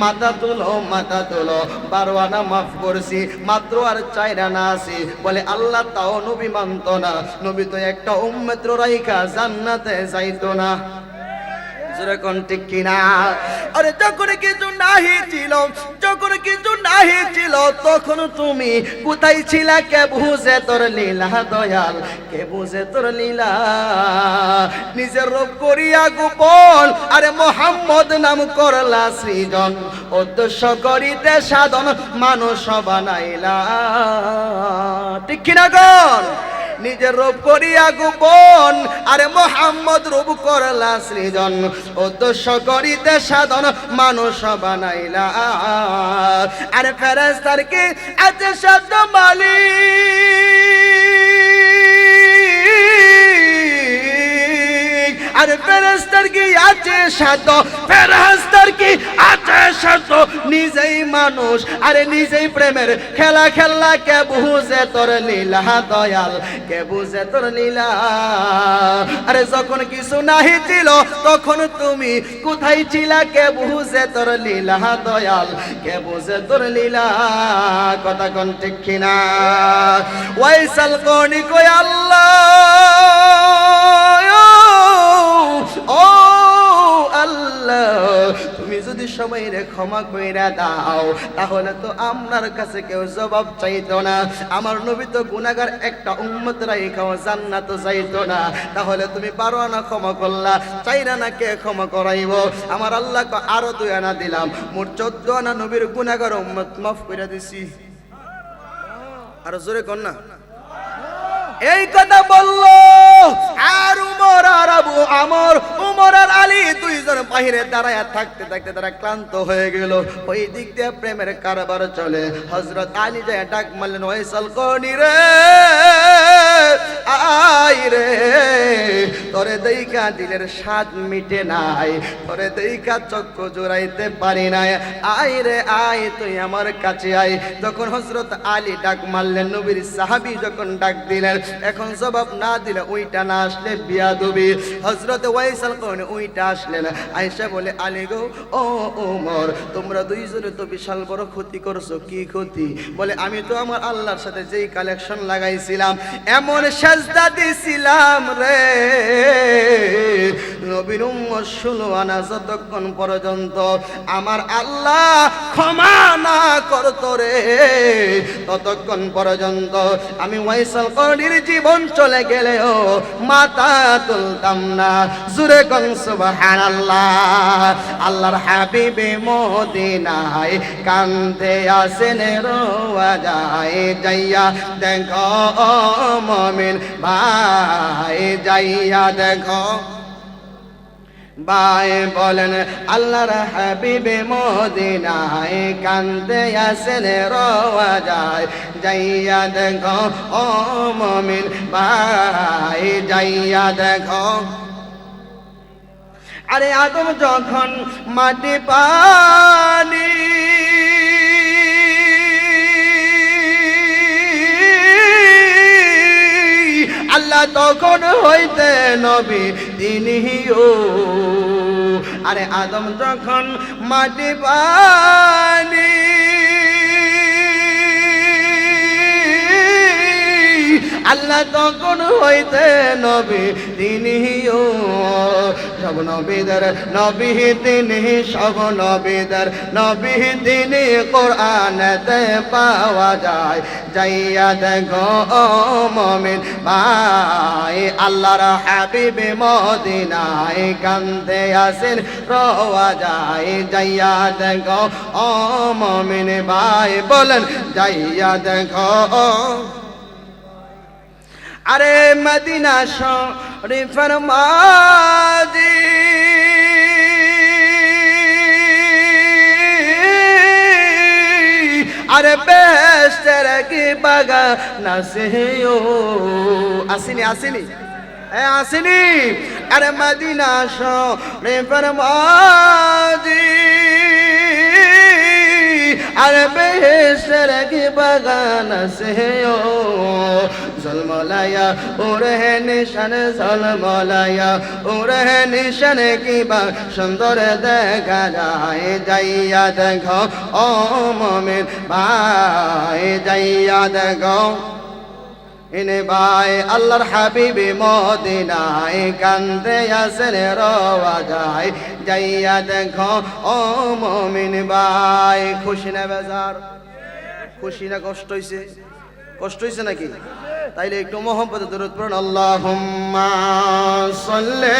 মাথা তুলো, মাথা তুলো, 12 আনা মাফ করছি, মাত্র আর 4 আনা আছে। বলে আল্লাহ তাও নবী মানত না, নবী তো একটা উম্মত রাইখা জান্নাতে যাইতো না, যেরকম ঠিক কিনা? আরে যখন কিছু নাহি ছিল, যখন কিছু নাহি ছিল তখন তুমি কোথায় ছিলা? কে বুঝে তোর লীলা দয়াল, কে বুঝে তোর লীলা? নিজের রূপ করিয়া গোপন আরে মোহাম্মদ নাম করলা সৃজন, উদ্দেশ্য করিতে সাধন মানুষ বানাইলা, ঠিক কিনা গণ? নিজের রূপ করিয়া গোপন আরে মোহাম্মদ রূপ করলা সৃজন, উদ্দেশ্য করিতে সাধন মানুষ বানাইলা। আরে ফেরেশতার কি আছে শব্দ মালিক, আরে ফেরেশতার কি আছে সাধ্য, ফেরেশতার কি আছে সাধ্য, নিজেই মানুষ আরে নিজেই প্রেমের খেলা খেলা, কে বুঝে তোর লীলা দয়াল, কে বুঝে তোর লীলা? আরে যখন কিছু নাহি ছিল তখন তুমি কোথায় ছিলা? কে বুঝে তোর লীলা দয়াল, কে বুঝে তোর লীলা? কথা কোন ঠিক কিনা? ওয়াইসাল করনি কই আল্লাহ ও আল্লাহ, তুমি যদি সবাইরে ক্ষমা কইরা দাও তাহলে তো আপনার কাছে কেউ জবাব চাইতো না। আমার নবী তো গুনাহগার একটা উম্মত রাইখাও জান্নাত যাইতো না, তাহলে তুমি 12 আনা ক্ষমা করলা, 4 আনা কে ক্ষমা করাইব? আমার আল্লাহকে আরো 2 আনা দিলাম, মোট 14 আনা নবীর গুনাহগার উম্মত মাফ কইরা দিছি। আরো জোরে কর না। এই কথা বললো আর উমর আর আবু আমর, উমর আর আলী দুইজন বাহিরে দাঁড়ায় থাকতে থাকতে তারা ক্লান্ত হয়ে গেল। ওই দিক দিয়ে প্রেমের কারবার চলে। হযরত আলী যায় ডাক মারলেন, ওয়াইসাল কোনি রে, আই রে, তোরে দেইকা দিলের স্বাদ মিটে নাই, তোরে দেইকা চক্ষু জোড়াইতে পারি নাই, আয় রে আয়, তুই আমার কাছে আয়। যখন হযরত আলী ডাক মারলেন, নবীর সাহাবী যখন ডাক দিলেন, এখন জবাব না দিলে ওইটা না আসলে বিয়াদবি। হযরত ওয়াইসাল কোন ওইটা আসলেন, আয়েশা বলে, আলী গো, ও ওমর, তোমরা দুইজনে তো বিশাল বড় ক্ষতি করছো। কি ক্ষতি? বলে, আমি তো আমার আল্লাহর সাথে যেই কালেকশন লাগাইছিলাম, এমন সাজদা দিছিলাম রে, নবীর উম্মত 16 আনা যতক্ষণ পর্যন্ত আমার আল্লাহ ক্ষমা না করতো রে, ততক্ষণ পর্যন্ত আমি ওয়াইসাল করনির জীবন চলে গেলেও মাথা তুলতাম না। জুরে কোন সুবহানাল্লাহ। আল্লাহর হাবিবে মদিনায় কান্দে আসেন রোয়া যায়, যাইয়া দেখো মুমিন ভাই, যাইয়া দেখো ভাই। বলেন, আল্লাহর হাবিবে মদিনায় কান্দে আসেন রোয়া যায়, যাইয়া দেখো ও মুমিন ভাই, যাইয়া দেখো। আরে আদম যখন মাটি পানি আল্লাহ তখন হইতে নবী তিনিও। আরে আদম যখন মাটি পানি আল্লাহ তখন হইতে নবী তিনিও। সব নবীদের নবী তিনি, সব নবীদের নবী তিনি, কোরআনেতে পাওয়া যায়, যাইয়া দেখো ও মুমিন ভাই। আল্লাহর হাবিবে মদিনায় কান্দে আসেন রোয়া যায়, যাইয়া দেখো ও মুমিন ভাই। বলেন, যাইয়া দেখো। আরে মদিনা শরীফের মাঝি আরে বেহেশতের কি বাগান আছে, আসেনি আসেনি আসেনি। আরে মদিনা শরীফের মাঝি আরে বেহেশতের কি বাগান আছে, ঝলমলায়া উড়ে নিশান, ঝলমলায়া উড়ে নিশান, কি বা সুন্দর দেখা যায়, যাইয়া দেখো ও মুমিন ভাই, যাইয়া দেখো। ইনে ভাই আল্লাহর হাবিবে মদিনায় কান্দে আসেন রোয়া যায়, যাইয়া দেখো ও মুমিন ভাই। খুশি না বেজার? খুশি না কষ্ট হইছে? কষ্ট হইছে নাকি? তাইলে একটু মোহাম্মতে দরুদ পড়ুন। আল্লাহুম্মা সাল্লি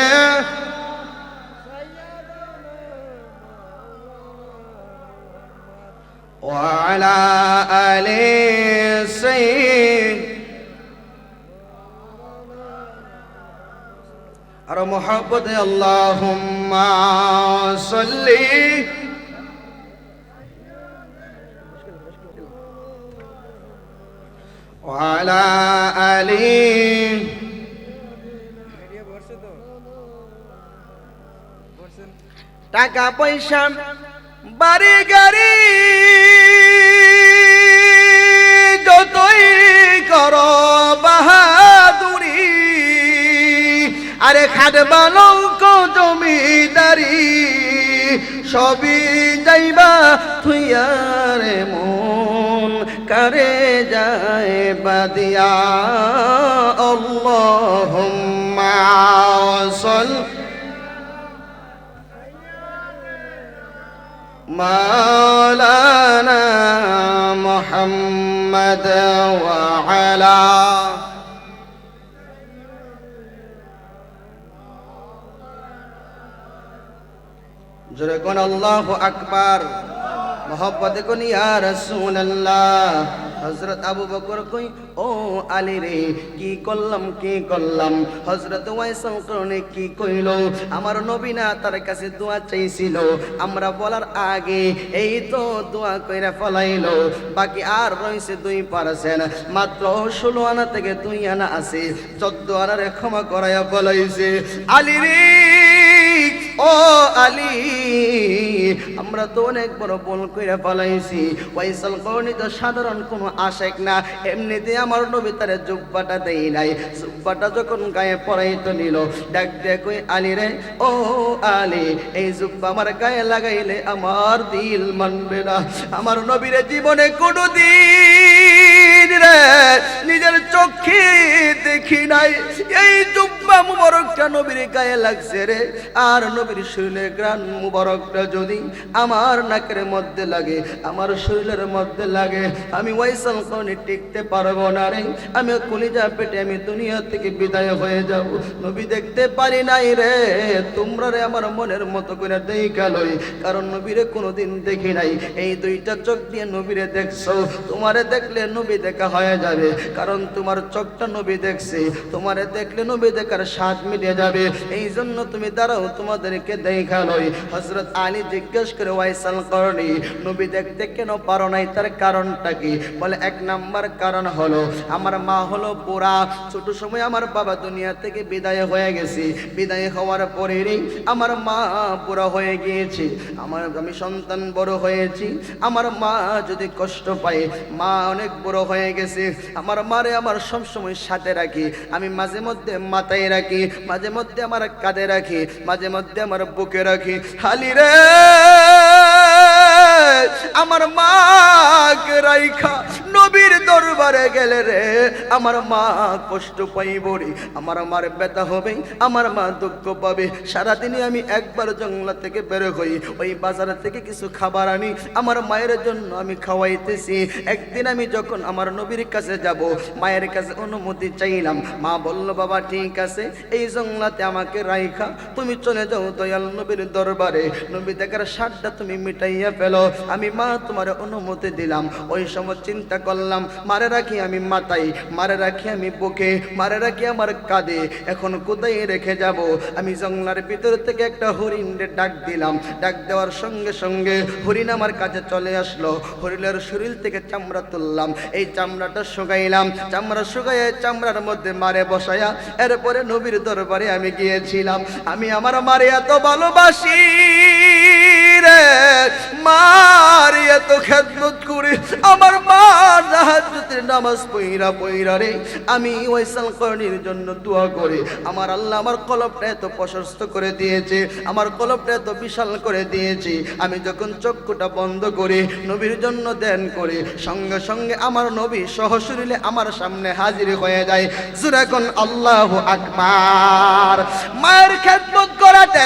ওয়া আলা আলি সাইয়্যিদ। আর মোহাম্মতে আল্লাহুম্মা সাল্লি ওয়ালা আলি। টাকা পয়সা বাড়ি গাড়ি যতই করো বাহাদুরি, আরে খাটবা লঙ্ক জমিদারি, সবই যাইবা থুইয়ারে মন কারে যায় বাদিয়া। আল্লাহুম্মা সাল্লি মাওলানা মুহাম্মদ ওয়া আলা জোরে কোন আল্লাহু আকবার। मोहब्बत को या रसूल अल्लाह हजरत আবু বকর কই ও আলী রে কি করলাম হযরত ওয়াইসাল করনে কি কইল আমার নবী না তার কাছে দোয়া চাইছিল আমরা বলার আগে এই তো দোয়া কইরা ফলাইলো বাকি আর রইছে 2% মাত্র 16 আনা থেকে 2 আনা আছে 14 আনারে ক্ষমা করায়া ফলাইছে আলী রে ও আলী আমরা তো অনেক বড় ভুল কইরা ফলাইছি ওয়াইসাল করনি তো সাধারণ কোনো আশেক না এমনিতে আমার নবী তারে জুব্বাটা দেই নাই জুব্বাটা যখন গায়ে পরাইতে নিল ডাক দিয়ে কই আলী রে ও আলী এই জুব্বা আমার গায়ে লাগাইলে আমার দিল মানবে না আমার নবীর জীবনে কোনোদিন রে নিজের চোখে দেখি নাই এই জুব্বা মুবারকটা নবীর গায়ে লাগছে রে আর নবীর শরীরে গ্রান মুবারকটা যদি আমার নাকের মধ্যে লাগে আমার শরীরের মধ্যে লাগে আমি ওয়াইসাল করনি টিকতে পারবো না রে আমি কলিজা পেটে আমি দুনিয়া থেকে বিদায় হয়ে যাব নবী দেখতে পারি নাই রে তোমরা রে আমার মনের মতো করে দেখা লই কারণ নবীরে কোনোদিন দেখি নাই এই দুইটা চোখ দিয়ে নবীরে দেখছো তোমারে দেখলে নবী দেখা হয়ে যাবে কারণ তোমার চোখটা নবী দেখছে তোমারে দেখলে নবী দেখার স্বাদ মিটে যাবে এই জন্য তুমি দাঁড়াও তোমাদেরকে দেখা লই হযরত আলী জিজ্ঞেস করে ওয়াইসাল করনি নবী দেখতে কেন পারো নাই তার কারণটা কি বলে এক নাম্বার কারণ হলো আমার মা হলো বুড়া ছোট সময় আমার বাবা দুনিয়া থেকে বিদায় হয়ে গেছে বিদায় হওয়ার পরেই আমার মা বুড়া হয়ে গিয়েছে আমি সন্তান বড় হয়েছি আমার মা যদি কষ্ট পায় মা অনেক বড় হয়ে গেছে আমার মারে আমার সব সময় সাথে রাখি আমি মাঝে মধ্যে মাথায় রাখি মাঝে মধ্যে আমার কাঁধে রাখি মাঝে মধ্যে আমার বুকে রাখি খালি রে আমার মাকে রাইখা নবীর দরবারে গেলে রে আমার মা কষ্ট পাইব রে আমার মার ব্যথা হবে আমার মা দুঃখ পাবে সারাদিনে আমি একবার জঙ্গলা থেকে বের হই ওই বাজার থেকে কিছু খাবার আনি আমার মায়ের জন্য আমি খাওয়াইতেছি একদিন আমি যখন আমার নবীর কাছে যাব মায়ের কাছে অনুমতি চাইলাম মা বলল বাবা ঠিক আছে এই জঙ্গলাতে আমাকে রাইখা তুমি চলে যাও দয়াল নবীর দরবারে নবী দেখার স্বাদটা তুমি মিটাইয়া ফেলো আমি মা তোমার অনুমতি দিলাম ওই সময় চিন্তা করলাম মারে রাখি আমি মাথায় মারে রাখি আমি বুকে মারে রাখি আমার কাঁধে এখন কোথায় রেখে যাব আমি জঙ্গলার ভিতর থেকে একটা হরিণের ডাক দিলাম ডাক দেওয়ার সঙ্গে সঙ্গে হরিণ আমার কাছে চলে আসলো হরিণের শরীর থেকে চামড়া তুললাম এই চামড়াটা শুকাইলাম চামড়া শুকাইয়া চামড়ার মধ্যে মারে বসায়া এরপরে নবীর দরবারে আমি গিয়েছিলাম আমি আমার মারে এত ভালোবাসি রে মার এত খেদমত করে আমার মা তাহাজ্জুদের নামাজ পইরা রে আমি ওয়াইসাল করনির জন্য দোয়া করি আমার আল্লাহ আমার কলবটা এত প্রশস্ত করে দিয়েছে আমার কলবটা এত বিশাল করে দিয়েছে আমি যখন চক্ষুটা বন্ধ করে নবীর জন্য ধ্যান করে সঙ্গে সঙ্গে আমার নবী সহশরীরে আমার সামনে হাজির হয়ে যায় যখন আল্লাহু আকবার মায়ের খেদমত করাতে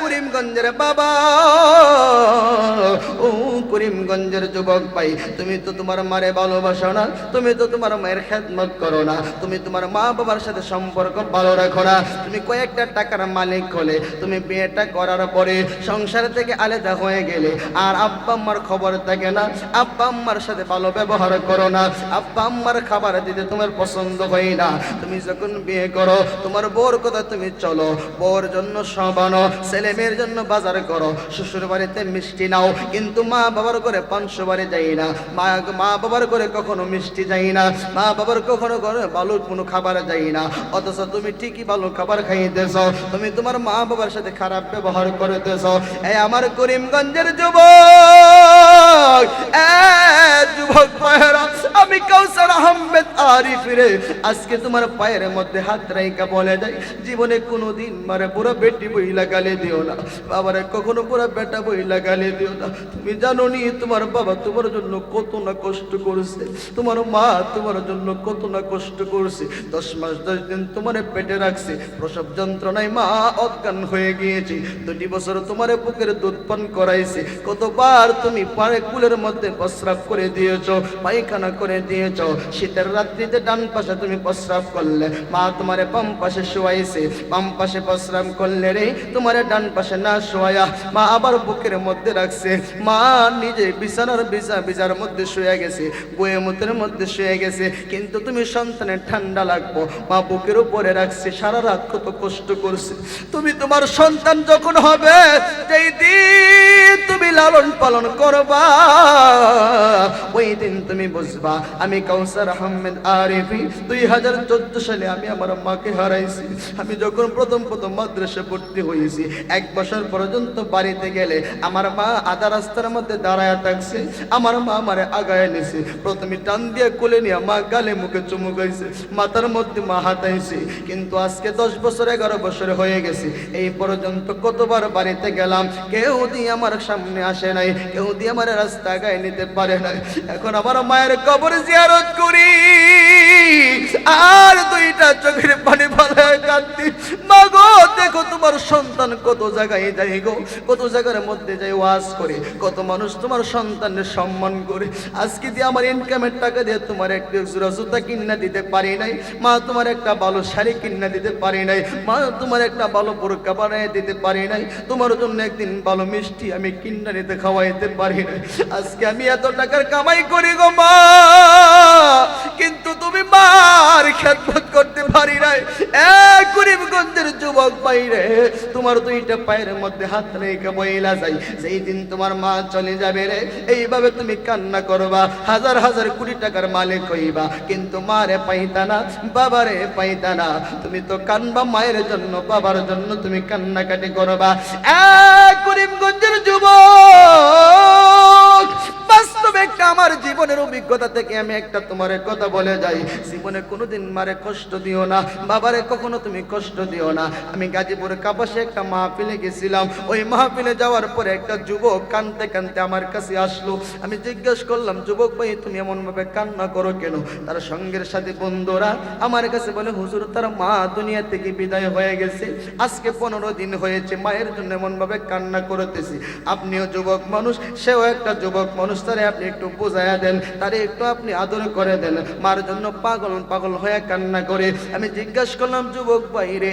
করিমগঞ্জের বাবা ও করিমগঞ্জের যুবক ভাই তুমি তো তোমার মারে ভালোবাসো না তুমি তো তোমার মায়ের খেদমত করো না তুমি তোমার মা বাবার সাথে সম্পর্ক ভালো রাখো না তুমি কয়েকটা টাকার মালিক হলে তুমি বিয়েটা করার পরে সংসার থেকে আলাদা হয়ে গেলে আর আব্বা আম্মার খবর থাকে না আব্বা আম্মার সাথে ভালো ব্যবহার করো না আব্বা আম্মার খাবার দিতে তোমার পছন্দ হয় না তুমি যখন বিয়ে করো তোমার বউর কথা তুমি চলো বউর জন্য সব আনো ছেলে মেয়ের জন্য বাজার করো শ্বশুর বাড়িতে মিষ্টি নাও কিন্তু মা বাবার ঘরে 500 বারে যাই না মা বাবার ঘরে কখনো মিষ্টি যাই না মা বাবার কখনো ঘরে ভালো কোনো খাবার যাই না অথচ তুমি ঠিকই ভালো খাবার খাইতেছ তুমি তোমার মা বাবার সাথে খারাপ ব্যবহার করতেছ এই আমার করিমগঞ্জের যুবক যুবক ভাইরা আমি কাউসার আহমেদ আরিফ রে আজকে তোমার পায়ের মধ্যে হাত রাইখা বলে যায় জীবনে কোনোদিন মারে পুরো বেটি বইলা গালি দিও না বাবারে কখনো পুরো বেটা বইলা গালি দিও না তুমি জানো নি তোমার বাবা তোমার জন্য কত না কষ্ট করেছে তোমার মা তোমার জন্য কত না কষ্ট করেছে 10 মাস 10 দিন তোমারে পেটে রাখছে প্রসব যন্ত্রণায় মা অজ্ঞান হয়ে গিয়েছে 2 বছর তোমারে বুকের দুধ পান করাইছে কতবার তুমি পায়ে কুলের মধ্যে প্রস্রাব করে দিয়েছো পায়খানা করে দিয়েছো শীতের রাত্রিতে ডান পাশে তুমি প্রস্রাব করলে, মা তোমারে বাম পাশে শোয়াইছে, বাম পাশে প্রস্রাব করলে রে তোমারে ডান পাশে না শোয়া মা আবার বুকের মধ্যে রাখছে। মা নিজে বিছানার বিছার মধ্যে শুয়ে গেছে, গোয়েমতের মধ্যে শুয়ে গেছে, কিন্তু তুমি সন্তানের ঠান্ডা লাগবো মা বুকের উপরে রাখছে। সারা রাত কত কষ্ট করছে। তুমি তোমার সন্তান যখন হবে, যেই দিন তুমি লালন পালন করবা, ওই দিন তুমি বুঝবা। আমি কাউসার আহমেদ আরিফি 2014 সালে আমি আমার মাকে হারাইছি। আমি যখন প্রথম মাদ্রাসা ভর্তি হয়েছি, 1 বছর পর্যন্ত বাড়িতে গেলে আমার মা আধা রাস্তার মধ্যে দাঁড়ায় থাকছে। আমার মা আমারে আগায় নিছে, প্রথমে টান দিয়ে কোলে নিয়ে মা গালে মুখে চুমু খাইছে, মাথার মধ্যে মা হাতাইছে। কিন্তু আজকে 10 বছর 11 বছর হয়ে গেছে, এই পর্যন্ত কতবার বাড়িতে গেলাম, কেউ দিয়ে আমার সামনে আসে নাই, কেউ দিয়ে আমার রাস্তা গায়ে নিতে পারে নাই। এখন আমার মায়ের কবর জিয়ারত করি আর 2টা চোখের পানি ফেলে কাঁদছি। মা গো, দেখো তোমার সন্তান কত জায়গায় যাই গো, কত জায়গার মধ্যে যাই ওয়াজ করে, কত মানুষ তোমার সন্তানের সম্মান করে। আজকে দিয়ে আমার ইনকামের টাকা দিয়ে তোমার একটা জোড়া জুতা কিনা দিতে পারি নাই মা, তোমার একটা ভালো শাড়ি কিনা দিতে পারি নাই মা, তোমার একটা ভালো বোরকা বানিয়ে দিতে পারি নাই, তোমার জন্য একদিন ভালো মিষ্টি আমি কিনা নিতে খাওয়াইতে পারি নাই। আজকে আমি এত টাকার কামাই করি গো মা, কিন্তু তুমি মার খেদমত করতে পারি নাই। এক গরিবগঞ্জের যুবক বাইরে তোমার 2টা পায়ের মধ্যে হাত রেখে বইলা যাই, যেই দিন তোমার মা চলে যাবে রে, এইভাবে তুমি কান্না করবা, হাজার হাজার কোটি টাকার মালিক হইবা, কিন্তু মারে পাইতা না, বাবারে পাইতা না। তুমি তো কানবা মায়ের জন্য, বাবার জন্য তুমি কান্নাকাটি করবা। এক করিমগঞ্জের যুবক, বাস্তবে একটা আমার জীবনের অভিজ্ঞতা থেকে আমি একটা তোমার কথা বলে যাই। জীবনে কোনোদিন মারে কষ্ট দিও না, বাবারে কখনো তুমি কষ্ট দিও না। আমি গাজীপুর কাপাসে একটা মাহফিলে গেছিলাম, ওই মাহফিলে যাওয়ার পরে একটা যুবক কানতে কানতে আমার কাছে আসলো। আমি জিজ্ঞেস করলাম, যুবক ভাই তুমি এমন ভাবে কান্না করো কেন? তার সঙ্গের সাথে বন্ধুরা আমার কাছে বলে, হুজুর তার মা দুনিয়া থেকে বিদায় হয়ে গেছে, আজকে 15 দিন হয়েছে, মায়ের জন্য এমন ভাবে কান্না করতেছি। আপনিও যুবক মানুষ, সেও একটা যুবক মানুষ, তারে আপনি একটু বোঝাইয়া দেন, তারে একটু আপনি আদর করে দেন, মার জন্য পাগল হয়ে কান্না করে। আমি জিজ্ঞাসা করলাম, যুবক ভাই রে,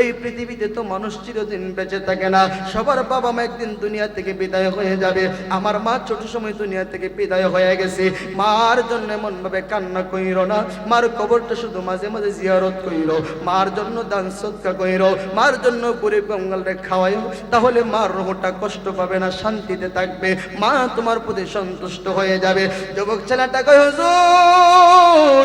এই পৃথিবীতে তো মানুষ চিরদিন বেঁচে থাকে না, সবার বাবা মা একদিন দুনিয়া থেকে বিদায় হয়ে যাবে। আমার মা ছোট সময় দুনিয়া থেকে বিদায় হয়ে গেছে, মার জন্য এমন ভাবে কান্না কইরো না, মার কবরটা শুধু মাঝে মাঝে জিয়ারত কইরো, মার জন্য দান সদকা কইরো, মার জন্য গরিব গঙ্গালরে খাওয়াইও, তাহলে মার রোহটা কষ্ট পাবে না, শান্তিতে থাকবে, মা তোমার প্রতি সন্তুষ্ট হয়ে যাবে। যুবক ছেলেটা কয়, হুজুর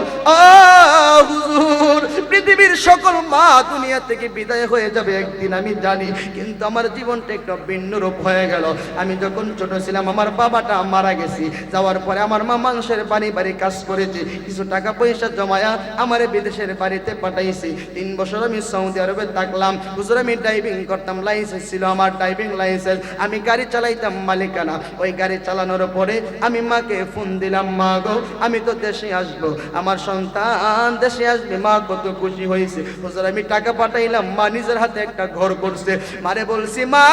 হুজুর, পৃথিবীর সকল মা দুনিয়া থেকে বিদায় হয়ে যাবে একদিন আমি জানি, কিন্তু আমার জীবনটা একটু ভিন্ন রূপ হয়ে গেল। আমি যখন ছোট ছিলাম আমার বাবাটা মারা গেছি, যাওয়ার পরে আমার মা মানুষের বাড়ি কাজ করেছে, কিছু টাকা পয়সা জমায়া আমারে বিদেশের বাড়িতে পাঠাইছি। 3 বছর আমি সৌদি আরবে থাকলাম। হুজুর আমি ড্রাইভিং করতাম, লাইসেন্স ছিল আমার, ড্রাইভিং লাইসেন্স, আমি গাড়ি চালাইতাম মালিকানা। ওই গাড়ি চালানোর পরে আমি মাকে ফোন দিলাম, মা গো আমি তো দেশে আসবো, আমার সন্তান দেশে আসবে, মা কত খুশি হয়েছে। হুজুর আমি টাকা পাঠাইলাম, মা নিজের হাতে একটা ঘর করছে। মারে বলছি, মা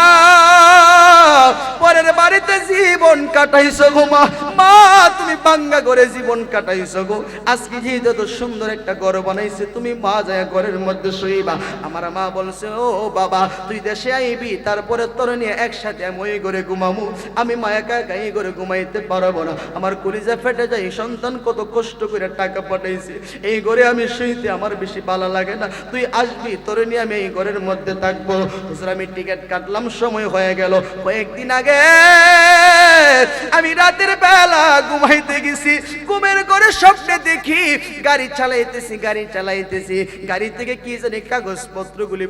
পরের বাড়িতে জীবন কাটাইছো গো মা, মা তুমি বাঙ্গা করে জীবন কাটাইছো গো, আজকে যে যত সুন্দর একটা ঘর বানাইছে, তুমি মা যায় ঘরের মধ্যে শুইবা। আমার মা বলছে, ও বাবা তুই দেশে আইবি, তারপরে তোর নিয়ে একসাথে আমি ওই ঘরে ঘুমামু, আমি মা একা একা এই ঘরে ঘুমাইতে পারবো না, আমার কলিজা ফেটে যায়, সন্তান কত কষ্ট করে টাকা পাঠাইছে, এই ঘরে আমি শুইতে আমার বেশি ভালো লাগে না, তুই আসবি, তোর নিয়ে আমি এই ঘরের মধ্যে থাকবো। হুজুর আমি টিকিট কাটলাম, সময় হয়ে গেল। কয়েকদিন আগে আমি রাতের বেলা ঘুমাইতে গেছি, ঘুমের ঘরে স্বপ্নে দেখি গাড়ি চালাইতেছি, গাড়ি থেকে কি জানি কাগজপত্রগুলি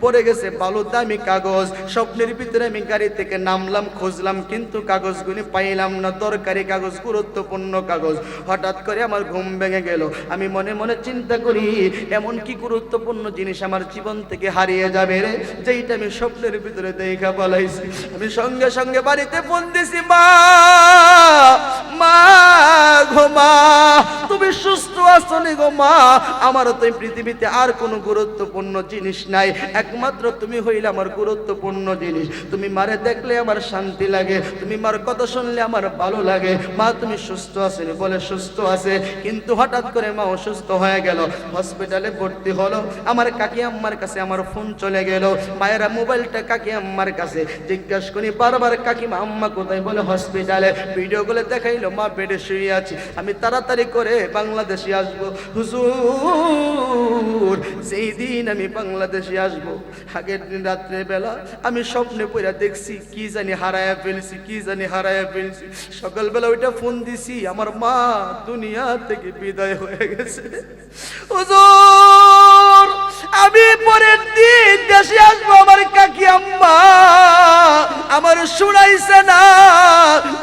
পড়ে গেছে, ভালো দামি কাগজ। স্বপ্নের ভিতরে আমি গাড়ি থেকে নামলাম, খুঁজলাম, কিন্তু কাগজগুলি পাইলাম না, দরকারি কাগজ, গুরুত্বপূর্ণ কাগজ। হঠাৎ করে আমার ঘুম ভেঙে গেল। আমি মনে মনে চিন্তা করি, এমন কি গুরুত্বপূর্ণ জিনিস আমার জীবন থেকে হারিয়ে যাবে রে, যেইটা আমি স্বপ্নের ভিতরে দেখা পালাইছি। আমি সঙ্গে সঙ্গে বাড়িতে ফোন দিছি, মা ঘুমা তুমি সুস্থ আছো নি গো মা, আমার তো এই পৃথিবীতে আর কোনো গুরুত্বপূর্ণ জিনিস নাই, একমাত্র তুমি হইলে আমার গুরুত্বপূর্ণ জিনিস। তুমি মারে দেখলে আমার শান্তি লাগে, তুমি মার কথা শুনলে আমার ভালো লাগে। মা তুমি সুস্থ আছো নি? বলে সুস্থ আছে, কিন্তু হঠাৎ করে মা অসুস্থ হয়ে গেল, হসপিটালে ভর্তি হলো। আমার কাকি আম্মার কাছে আমার ফোন চলে গেল, মায়েরা মোবাইলটা কাকি আম্মার কাছে, জিজ্ঞাসা করি বারবার কাকিমা আম্মা কোথায়? বলে হসপিটালে। ভিডিও গুলো দেখাইলো মা বেডে শুয়ে আছে। আমি তাড়াতাড়ি করে বাংলাদেশে আসবো হুজুর। সেই দিন আমি বাংলাদেশে আসবো, আগের দিন রাত্রে বেলা আমি স্বপ্নে পড়া দেখছি কি জানি হারায়া ফেলছি, কি জানি হারায়া ফেলছি। সকালবেলা ওইটা ফোন দিছি, আমার মা দুনিয়া থেকে বিদায় হয়ে গেছে। হুজুর আমি পরের দিন দেশে আসবো, আমার কাকি আম্মা আমার শুনাইছে না,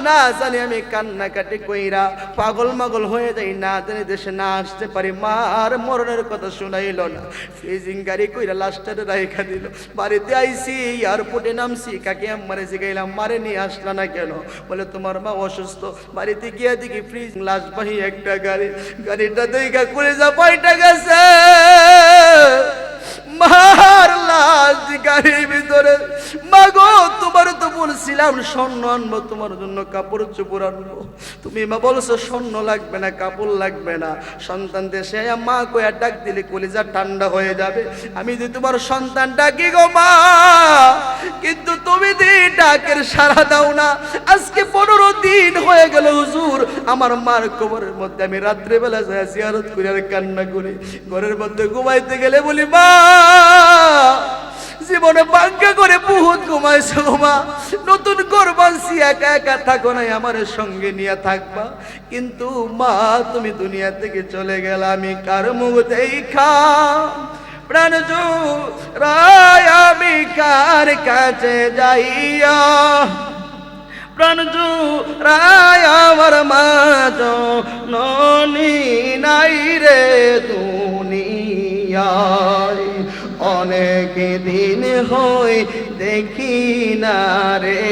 না জানি আমি কান্নাকাটি কইরা পাগল মাগল হয়ে যাই, না জানি দেশে না আসতে পারি। মার মরণের কথা শুনাইল না, ফ্রিজিং গাড়ি কইরা লাস্টারে রাইখা দিল। বাড়িতে আইছি, এয়ারপোর্টে নামছি, কাকি আম্মারে জিগাইলাম মারে নিয়ে আসলা না কেন? বলে তোমার মা অসুস্থ। বাড়িতে গিয়ে দেখি ফ্রিজ লাশবাহী একটা গাড়ি, গাড়িটা দেখা করে যা পাইটা গেছে, মার লাশ গাড়ির ভিতরে। মাগো তোমার তো বলছিলাম স্বর্ণ আনবো, তোমার জন্য কাপড় চোপড় আনবো, তুমি মা বলছো স্বর্ণ লাগবে না, কাপড় লাগবে না। সন্তান দেশে মা কয়া ডাক দিলে কলিজা ঠান্ডা হয়ে যাবে। আমি যে তোমার সন্তান ডাকি গো মা, কিন্তু তুমি যে ডাকের সাড়া দাও না। আজকে 15 দিন হয়ে গেল হুজুর, আমার মার কবরের মধ্যে আমি রাত্রেবেলা যায় জিয়ারত করে আর কান্না করি। ঘরের মধ্যে ঘুমাইতে গেলে বলি মা জীবনে বাঙ্কা করে বহুত ঘুমাইছো মা, নতুন ঘর বানছি, একা একা থাকো নাই, আমার সঙ্গে নিয়ে থাকবা। কিন্তু মা তুমি দুনিয়া থেকে চলে গেল, আমি কার মুখ দেখা প্রাণ জুড়াই আমি কার কাছে যাইয়া, প্রাণ জুড়াই আমার মা জননী নাই রে দুনিয়ায়। অনেক দিন হই দেখি না রে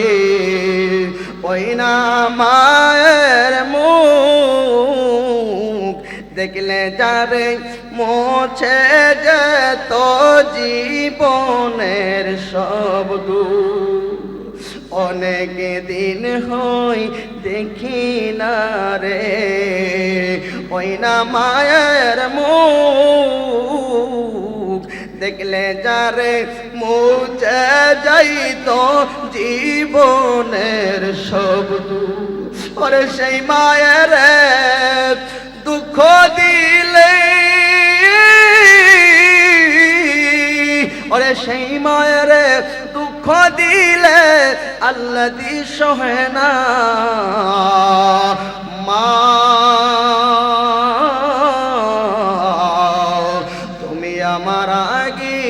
ওই না মায়ের মুখ, দেখলে যারে মোছে যেত জীবনের সব দুঃখ। অনেক দিন হই দেখি না রে ওই না মায়ের মুখ, দেখলে যারে মুছে যাইত জীবনের সব দুঃখ। ওরে সেই মায়ের দুঃখ দিলে, ওরে সেই মায়ের দুঃখ দিলে আল্লাহ দি সহে না। মা তুমি আমার আগে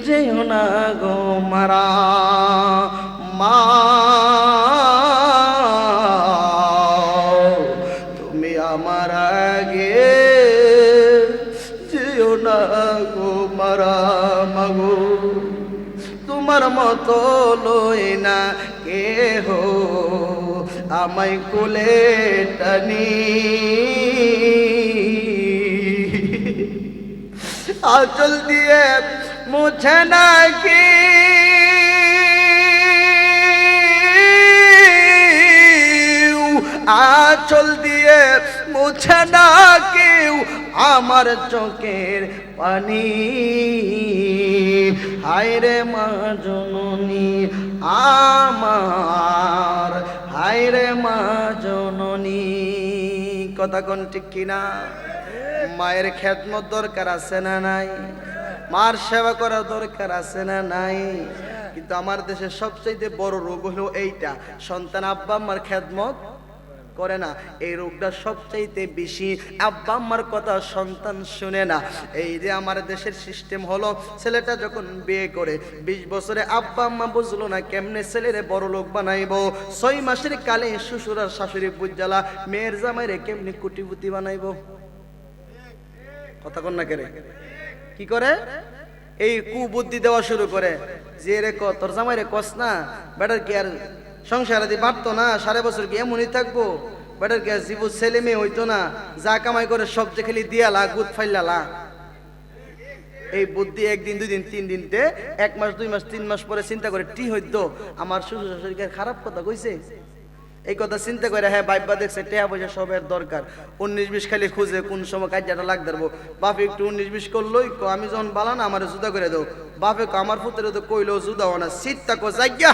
যেও না গো মারা, মা তুমি আমার আগে যেও না গো মারা। মাগো তোমার মতো লই না কেহ আমায় কোলে টানি, আঁচল দিয়ে মুছে নাকি আঁচল দিয়ে মুছে না কেউ আমার চোখের পানি। হায়রে মা জননী আমার, হায়রে মা জননী। কথা কোন ঠিক কিনা? মায়ের খেদমত দরকার আছে না নাই? মার সেবা করা দরকার আছে না নাই? কিন্তু আমার দেশে সবচেয়ে বড় রোগ হলো এইটা, সন্তান আব্বা আম্মার খেদমত করে না। এই রোগটা সবচাইতে বেশি, আব্বা আম্মার কথা সন্তান শুনে না। এই যে আমার দেশের সিস্টেম হলো, ছেলেটা যখন বিয়ে করে 20 বছরে আব্বা আম্মা বুঝলো না কেমনে ছেলেরে বড় লোক বানাইবো। 6 মাসের কালে শ্বশুর আর শাশুড়ি বুঝালা মেয়ের জামাইরে কেমনে কোটিপতি বানাইবো। কথা কন না কেরে কি করে? এই কুবুদ্ধি দেওয়া শুরু করে যে রে তোর জামাইরে কস না, বেটার কি আর সংসার আদি পারতো না, 5.5 বছর কি এমনই থাকবো, বেটার কে জীবু ছেলে মেয়ে হইতো না, যা কামাই করে সব যে খালি দিয়ালা গুদ ফাইলালা। এই বুদ্ধি একদিন 2 দিন 3 দিনতে 1 মাস 2 মাস 3 মাস পরে চিন্তা করে টি হইতো আমার শ্বশুর শাশুড়িকে খারাপ কথা কইছে, এই কথা চিন্তা করে হ্যাঁ বাইবা দেখছে টেয়া পয়সা সবের দরকার, 19-20 খালি খুঁজে কোন সময় কাজটা লাগ ধরবো। বাপে একটু 19-20 করলোই আমি যখন বালা না আমার জুদা করে দাও, বাপে আমার পুত্রে তো কইলো জুদাও না, সিটটা কো যাইয়া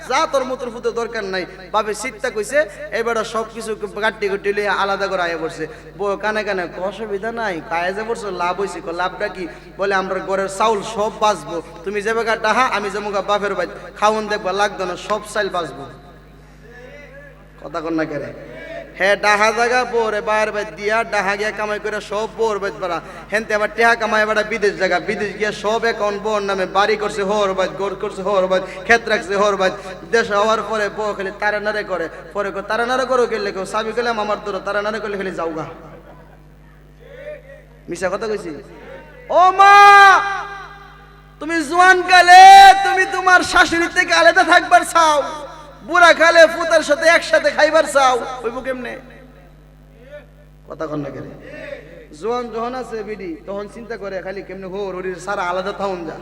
যা তোর মতোর পুত্র দরকার নাই। বাপে সিটটা কইছে এবারে সব কিছু কাটি কুটি লিয়ে আলাদা করে আয়া পড়ছে। বউ কানে কানে অসুবিধা নাই কাজে পড়ছো, লাভ হয়েছে। লাভটা কি? বলে আমরা ঘরের চাউল সব বাঁচবো, তুমি যাবে গা ডাহা আমি যাবো গা বাপের বাড়ি, খাওয়ান দেখবা লাগতো না, সব চাইল বাঁচবো। কথা কন না কেরে? হ্যাঁ ডাহা জায়গা বোরে বাইর বাদ দিয়া ডাহা গিয়া কামাই করে সব বোর বাদ পারা, হেনতে আবার টেহা কামাই বেড়া বিদেশ জায়গা, বিদেশ গিয়া সব অ্যাকাউন্ট বোর নামে, বাড়ি করছে হর বাদ, গোর করছে হর বাদ, ক্ষেত রাখছে হর বাদ। দেশ হওয়ার পরে বউ খালি তারা নারে করে, পরে তারা নারে করো গেলে কেউ সাবি গেলাম আমার তোর তারা নারে করলে খালি যাওগা। মিশা কথা কইছি? ও মা তুমি জোয়ান কালে তুমি তোমার শাশুড়ি থেকে আলাদা থাকবার চাও, বুড়া খালে ফুতার সাথে একসাথে খাইবার চাও, হইব কেমনে? কথা কন না কেন? জোয়ান যখন আছে বিডি তখন চিন্তা করে খালি কেমনে হরির সারা আলাদা থাউন যা,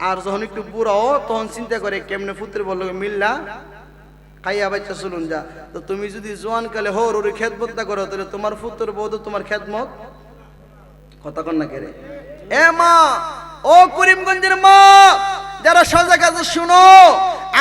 আর যখন একটু বুড়াও তখন চিন্তা করে কেমনে পুত্র বললো মিল্লা খাইয়া বাচ্চা চলুন যা। তো তুমি যদি জোয়ান কালে হরি খেদমত করো তাহলে তোমার পুত্র বউ তো তোমার খেদমত। কথা কন না কেন? এ মা, ও করিমগঞ্জের মা যারা সজাগ আছে শুনো,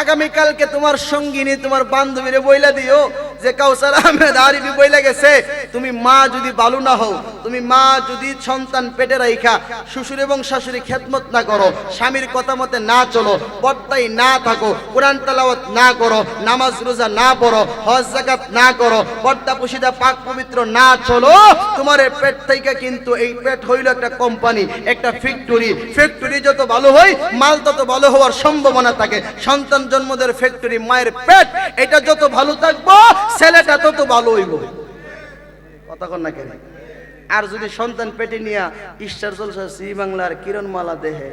আগামীকালকে তোমার সঙ্গিনী তোমার বান্ধবীরে বইলা দিও যে কাউসার আহমেদ আরিফি বইলা গেছে, তুমি মা যদি ভালো না হও, তুমি মা যদি সন্তান পেটে রাইখা শ্বশুর এবং শাশুড়ি খেদমত না করো, স্বামীর কথা মতে না চলো, পর্দায় না থাকো, কোরআন তেলাওয়াত না করো, নামাজ রোজা না পড়ো, হজ যাকাত না করো, পর্দা পুশিদা পাক পবিত্র না চলো, তোমার পেট থেকে কিন্তু এই পেট হইল একটা কোম্পানি, একটা ফ্যাক্টরি। ফ্যাক্টরি যত ভালো হয় মাল তত ভালো হওয়ার সম্ভাবনা থাকে। সন্তান জন্মদের ফ্যাক্টরি মায়ের পেট, এটা যত ভালো থাকবো ছেলেটা তত ভালো হইব। কথা কন না কেন? আর যদি সন্তান পেটে নিয়া স্টার জলসা জি বাংলার কিরণমালা দেহে,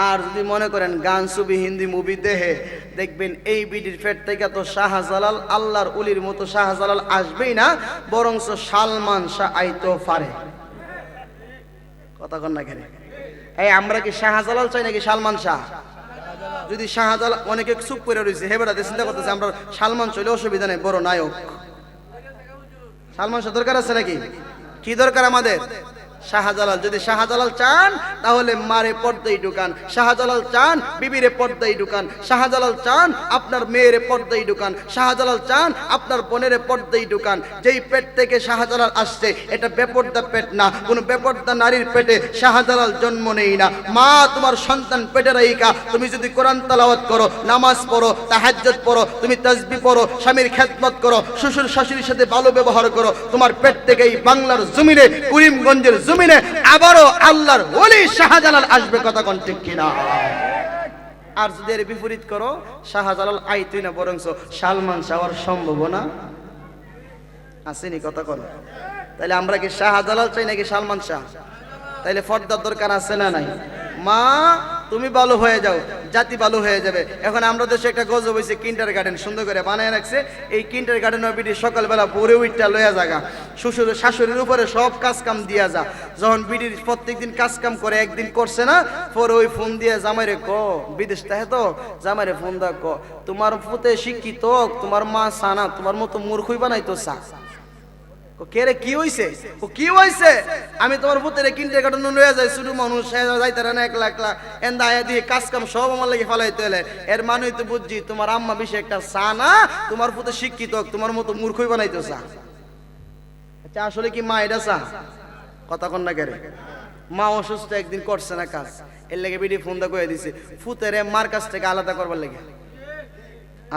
আর যদি মনে করেন গান ছবি হিন্দি মুভি দেহে, দেখবেন এই বিডির পেট থেকে তো শাহজালাল আল্লাহর উলির মতো শাহজালাল আসবেই না, বরংস সালমান শাহ আইতো পারে। কথা কন না কেন? এই আমরা কি শাহজালাল চাই নাকি সালমান শাহ? যদি শাহজালাল, অনেকে চুপ করে রয়েছে, হেবেড়াতে চিন্তা করতেছে আমরা সালমান চলে অসুবিধা নেই, বড় নায়ক। সালমান শাহ দরকার আছে নাকি? কি দরকার আমাদের? শাহজালাল। যদি শাহজালাল চান তাহলে মারে পর্দায় ঢুকান, শাহজালাল চান বিবিরে পর্দায় ঢুকান, শাহজালাল চান আপনার মেয়েরে পর্দায় ঢুকান, শাহজালাল চান আপনার বোনের পর্দায় ঢুকান। যেই পেট থেকে শাহজালাল আসছে এটা বেপর্দা পেট না, কোন বেপর্দা নারীর পেটে শাহজালাল জন্ম নেই না। মা তোমার সন্তান পেটে রাইখা তুমি যদি কোরআন তেলাওয়াত করো, নামাজ পড়ো, তাহাজ্জুদ পড়ো, তুমি তাসবিহ পড়ো, স্বামীর খেদমত করো, শ্বশুর শাশুড়ির সাথে ভালো ব্যবহার করো, তোমার পেট থেকে এই বাংলার জমিনে করিমগঞ্জের জমিনে আবারও আল্লাহর ওলি শাহজালাল আসবে। কথা কোন ঠিক কিনা? আর যদি এর বিপরীত করো, শাহজালাল আইতই না, বরং সালমান শাহর সম্ভাবনা আসেনি। কথা কোন? তাহলে আমরা কি শাহজালাল চাই নাকি সালমান শাহ? তাইলে পর্দার দরকার আছে না নাই? মা তুমি ভালো হয়ে যাও, জাতি ভালো হয়ে যাবে। এখন আমরা দেশে একটা গজব হয়েছে, কিন্ডার গার্ডেন সুন্দর করে বানায় রাখছে। এই কিন্ডার গার্ডেন বিটি সকালবেলা ভোরে উঠটা লইয়া জাগা, শ্বশুর শাশুড়ির উপরে সব কাজ কাম দিয়া যা। যখন বিটির প্রত্যেকদিন কাজ কাম করে, একদিন করছে না, পরে ওই ফোন দিয়ে জামাইরে ক, বিদেশ থাকে তো, জামাইরে ফোন দা ক তোমার পুতে শিক্ষিত, তোমার মা সানা তোমার মতো মূর্খই বানাইতো চা। কেরে কি হইছে? ও কি হইছে? আমি তোমার পুত্রে কিনতে কাটন লইয়া যাই, শুধু মানুষ যাইতে না 1 লাখ লাখ এন্দা আয়া দিয়ে কাজ কাম সব আমার লাগে ফলাইতে হলে, এর মানে তো বুঝছি তোমার আম্মা বেশি একটা চা না, তোমার পুত্র শিক্ষিত, তোমার মতো মূর্খই বানাইতো চা। আচ্ছা আসলে কি মা এটা চা? কথা কন না কেরে? মা অসুস্থ, একদিন করছে না কাজ, এর লেগে বিডি ফোন দা কয়ে দিছে ফুতেরে মার কাছ থেকে আলাদা করবার লেগে।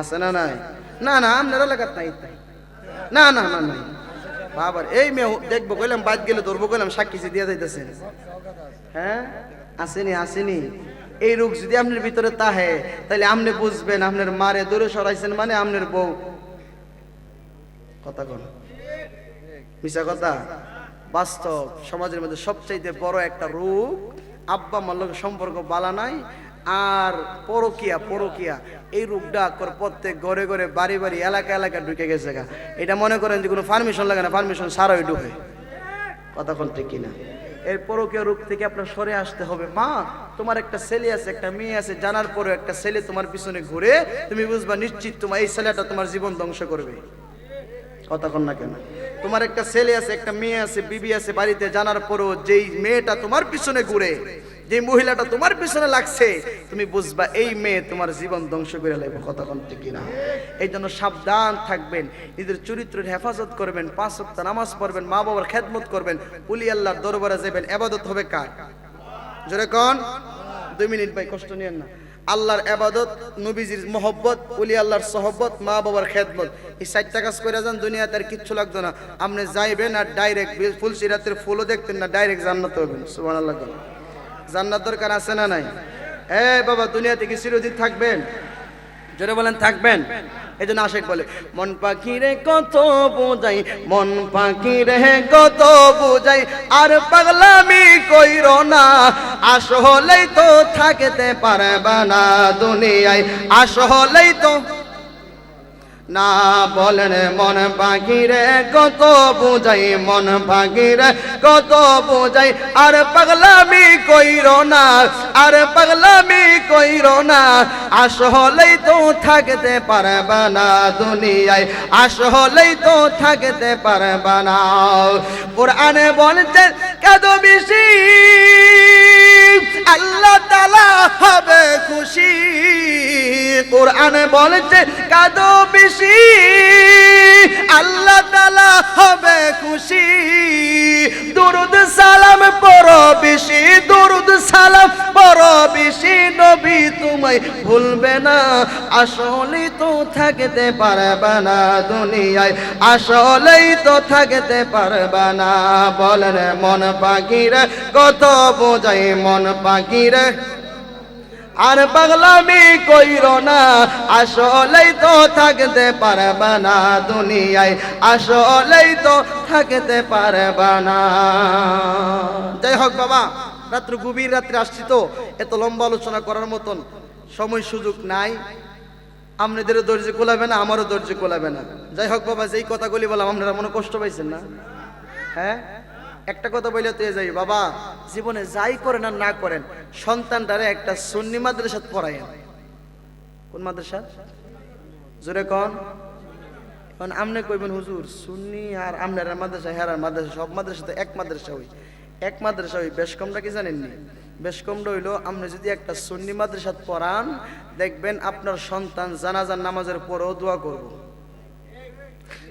আছে না নাই? না না আপনার এলাকাত নাই, না না না না বাবার এই মেয়ে দেখবো কইলাম, বাদ গেলে ধরবো কইলাম, সাক্ষী দিয়ে যাইতেছেন। হ্যাঁ আসেনি আসেনি। এই রোগ যদি আপনার ভিতরে তাহে তাহলে আপনি বুঝবেন আপনার মারে দূরে সরাইছেন মানে আপনার বউ। কথা কোন মিশা কথা? বাস্তব সমাজের মধ্যে সবচাইতে বড় একটা রোগ, আব্বা মার লোক সম্পর্ক বালা নাই, আর পরকিয়া পরকিয়া এই রোগটা প্রত্যেক ঘরে ঘরে বাড়ি বাড়ি এলাকা এলাকা ঢুকে গেছে গা। এটা মনে করেন যে কোনো পারমিশন লাগে না, পারমিশন ছাড়াই ঢুকে। কতক্ষণ ঠিক কিনা? এর পরকীয় রূপ থেকে আপনার সরে আসতে হবে। মা, তোমার একটা ছেলে আছে, একটা মেয়ে আছে, জানার পরে একটা ছেলে তোমার পিছনে ঘুরে, তুমি বুঝবা নিশ্চিত তোমার এই ছেলেটা তোমার জীবন ধ্বংস করবে। কতক্ষণ না কেন? তোমার একটা ছেলে আছে, একটা মেয়ে আছে, বিবি আছে বাড়িতে, জানার পরেও যেই মেয়েটা তোমার পিছনে ঘুরে, যে মহিলাটা তোমার পিছনে লাগছে, তুমি বুঝবা এই মেয়ে তোমার জীবন ধ্বংস করে লাগবে। কতক্ষণ ঠিক কিনা? এই জন্য সাবধান থাকবেন, নিজের চরিত্রের হেফাজত করবেন, 5 ওয়াক্ত নামাজ পড়বেন, মা বাবার খেদমত করবেন, ওলি আল্লাহর দরবারে যাবেন। ইবাদত হবে কার? জোরে কোন? 2 মিনিট ভাই, কষ্ট নিয়েন না। আল্লাহর ইবাদত, নবীজির মহব্বত, ওলি আল্লাহর সহবত, মা বাবার খেদমত, এই 4টা কাজ করে যান, দুনিয়াতে আর কিচ্ছু লাগতো না। আপনি যাইবেন আর ডাইরেক্ট ফুলসিরাতের ফুলও দেখতেন না, ডাইরেক্ট জান্নাতে হবেন। সুবহানাল্লাহ। জান্নাত দরকার আছে না নাই? বাবা, দুনিয়াতে কি চিরদিন থাকবেন? জোরে বলেন থাকবেন। এই জন্য আশেক বলে, মন পাখি রে কত বোঝাই, মন পাখি রে কত বোঝাই, আর পাগলামি কইরো না, আসলেই তো থাকতে পারবা না দুনিয়ায়, আসলেই তো না। বলেন মন পাখি রে কত বোঝাই, মন পাখি রে কত বোঝাই, আর পাগলামি কইরো না, আর পাগলামি কইরো না, আসলেই তো থাকতে পারবা না দুনিয়ায়, আসলেই তো থাকতে পারবা না। কোরআনে বলছে কাঁদো বেশি, আল্লাহ তাআলা হবে খুশি। কোরআনে বলছে কাঁদো বেশি, আল্লাহ তাআলা হবে খুশি। দুরুদ সালাম পড়ো বেশি, দুরুদ সালাম পড়ো বেশি, নবী তোমায় ভুলবে না, আসলেই তো থাকতে পারবা না দুনিয়ায়, আসলেই তো থাকতে পারবা না। বলেন মন পাখি রে কত বোঝাই, মন পাখি রে আর পাগলামি কইরো না, আসলেই তো থাকতে পারবা না দুনিয়ায়, আসলেই তো থাকতে পারবা না। যাই হোক বাবা, রাত্র গভীর রাত্রে আসছি তো, এত লম্বা আলোচনা করার মতন সময় সুযোগ নাই। আপনাদেরও ধৈর্য কোলাবে না, আমারও ধৈর্য কোলাবে না। যাই হোক বাবা, যেই কথাগুলি বললাম আপনারা মনে কষ্ট পাইছেন না? হ্যাঁ, একটা কথা বলে তো যাই বাবা, জীবনে যাই করেন আর না করেন, সন্তানটারে একটা সুন্নি মাদ্রাসা পড়ায়। কোন মাদ্রাসা? জোরে কোন? এখন আমনে কইবেন হুজুর সুন্নি আর আমনের মাদ্রাসা, হেরার মাদ্রাসা, সব মাদ্রাসা তো এক মাদ্রাসা হই, এক মাদ্রাসা হই। বেশ কমটা কি জানেননি? বেশ কমটা হইলো, আপনি যদি একটা সুন্নি মাদ্রাসা পড়ান, দেখবেন আপনার সন্তান জানাজার নামাজের পরেও দোয়া করবো,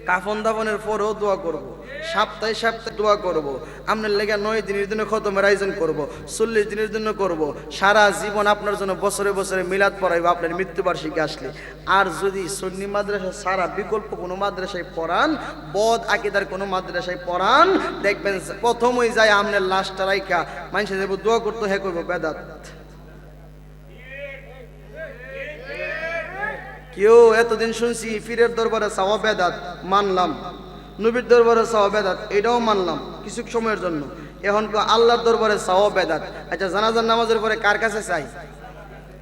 কাফন দাফনের পরেও দোয়া করব, সপ্তাহে সপ্তাহে দোয়া করব, আপনার লেগে 9 দিনের জন্য খতমের আয়োজন করব, 40 দিনের জন্য করব, সারা জীবন আপনার জন্য বছরে বছরে মিলাদ পড়াইব আপনার মৃত্যুবার্ষিকী আসলে। আর যদি সুন্নি মাদ্রাসা সারা বিকল্প কোনো মাদ্রাসায় পড়ান, বদ আকীদার কোনো মাদ্রাসায় পড়ান, দেখবেন প্রথমই যায় আপনার লাশটা রাইখা মানুষের দেব দোয়া করতে, হ্যাঁ করবো বেদাত। কেউ এতদিন শুনছি পীরের দরবারে চাওয়া বেদাত, মানলাম, নবীর দরবারে চাওয়া বেদাত, এটাও মানলাম কিছু সময়ের জন্য। এখন আল্লাহর দরবারে চাওয়া বেদাত। আচ্ছা, জানাজার নামাজের পরে কার কাছে চাই?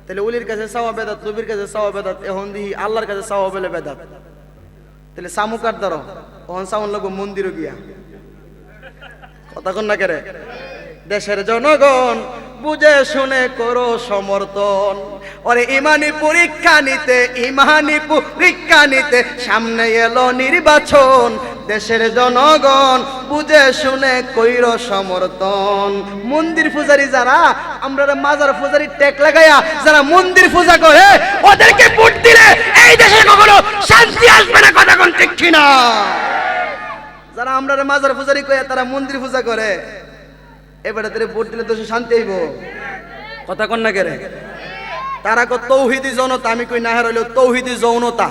তাহলে উলির কাছে চাওয়া বেদাত, নবীর কাছে চাওয়া বেদাত, এখন দিহি আল্লাহর কাছে চাওয়া বলে বেদাত। তাহলে সামুকার দ্বারা ওহন সাউন লাগবো মন্দিরও গিয়া। কথা কন না কেরে? দেশের জনগণ বুঝে শুনে করো সমর্থন, ওরে ইমানি পরীক্ষা নিতে, ইমানি পরীক্ষা নিতে সামনে এলো নির্বাচন। দেশের জনগণ বুঝে শুনে কইর সমর্থন। মন্দির পূজারী যারা, আমরা মাজার পূজারী টেক লাগাইয়া যারা মন্দির পূজা করে, ওদেরকে ভোট দিলে এই দেশে কখনো শান্তি আসবে না। কথা কোন ঠিক কিনা? যারা আমরা মাজার পূজারী কইয়া তারা মন্দির পূজা করে, এবারে তাদের ভোট দিলে দেশে শান্তি আইব। কথা কোন না কেরে? তারা কো তৌহিদি জনতা, আমি কই না হইল তৌহিদি যৌনতা,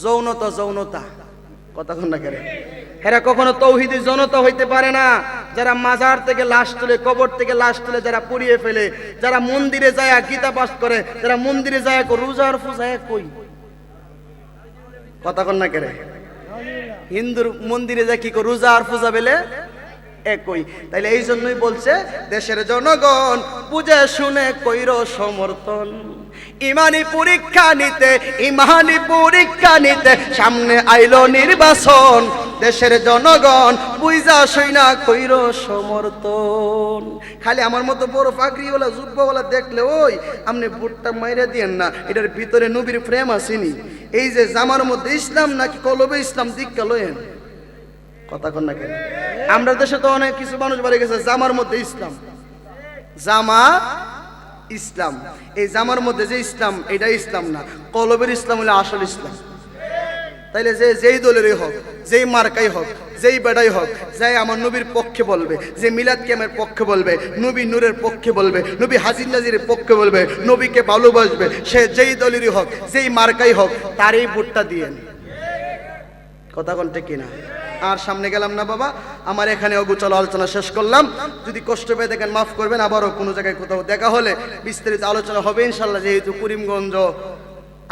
যৌনতা যৌনতা। কথা কোন না কেরে? হেরা কখনো তৌহিদি জনতা হইতে পারে না। যারা মাজার থেকে লাশ তুলে, কবর থেকে লাশ তুলে যারা পুড়িয়ে ফেলে, যারা মন্দিরে যায় গীতা পাঠ করে, যারা মন্দিরে যায় রোজার পূজায় কই। কথা কোন না কেরে? হিন্দুর মন্দিরে যায় কি রোজা আর পূজা বেলে একই। তাইলে এই জন্যই বলছে দেশের জনগণ বুঝে শুনে কইরো সমর্থন, ইমানি পরীক্ষা নিতে সামনে আইলো নির্বাচন, দেশের জনগণ বুঝা শুনা কইরো সমর্থন। খালি আমার মতো বড় পাগড়িওয়ালা জুব্বাওয়ালা দেখলে ওই আপনি ভোটটা মাইরা দিয়েন না, এটার ভিতরে নবীর প্রেম আসেনি। এই যে জামার মধ্যে ইসলাম নাকি কলবে ইসলাম দীক্ষা লয়েন, কথা কন না কেন? আমরা দেশে তো অনেক কিছু মানুষ বাড়ি গেছে জামার মধ্যে ইসলাম, জামা ইসলাম। এই জামার মধ্যে যে ইসলাম এটা ইসলাম না, কলবের ইসলাম হলো আসল ইসলাম। তাইলে যে যেই দলেরই হোক, যেই মার্কাই হোক, যেই বেড়াই হোক, যাই আমার নবীর পক্ষে বলবে, যে মিলাদ কেমের পক্ষে বলবে, নবী নূরের পক্ষে বলবে, নবী হাজির নাজিরের পক্ষে বলবে, নবীকে ভালোবাসবে, সে যেই দলেরই হোক, যেই মার্কাই হোক, তারই ভোটটা দিয়েন। কথা কোনটা কিনা? আর সামনে গেলাম না বাবা, আমার এখানে অগুচল আলোচনা শেষ করলাম। যদি কষ্ট পেয়ে দেখেন মাফ করবেন, আবারও কোনো জায়গায় কোথাও দেখা হলে বিস্তারিত আলোচনা হবে ইনশাল্লাহ। যেহেতু করিমগঞ্জ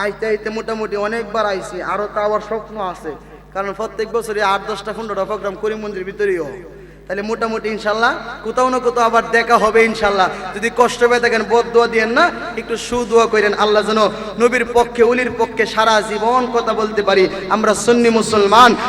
আইতে আইতে মোটামুটি অনেকবার আইছি, আরও তা আবার স্বপ্ন আছে, কারণ প্রত্যেক বছরই 8-10টা-15টা প্রোগ্রাম করিমগঞ্জের ভিতরেই হয়। তাহলে মোটামুটি ইনশাল্লাহ কোথাও না কোথাও আবার দেখা হবে ইনশাল্লাহ। যদি কষ্ট পেয়ে থাকেন বদদোয়া দিয়েন না, একটু সুদোয়া করেন, আল্লাহ যেন নবীর পক্ষে উলির পক্ষে সারা জীবন কথা বলতে পারি। আমরা সুন্নি মুসলমান।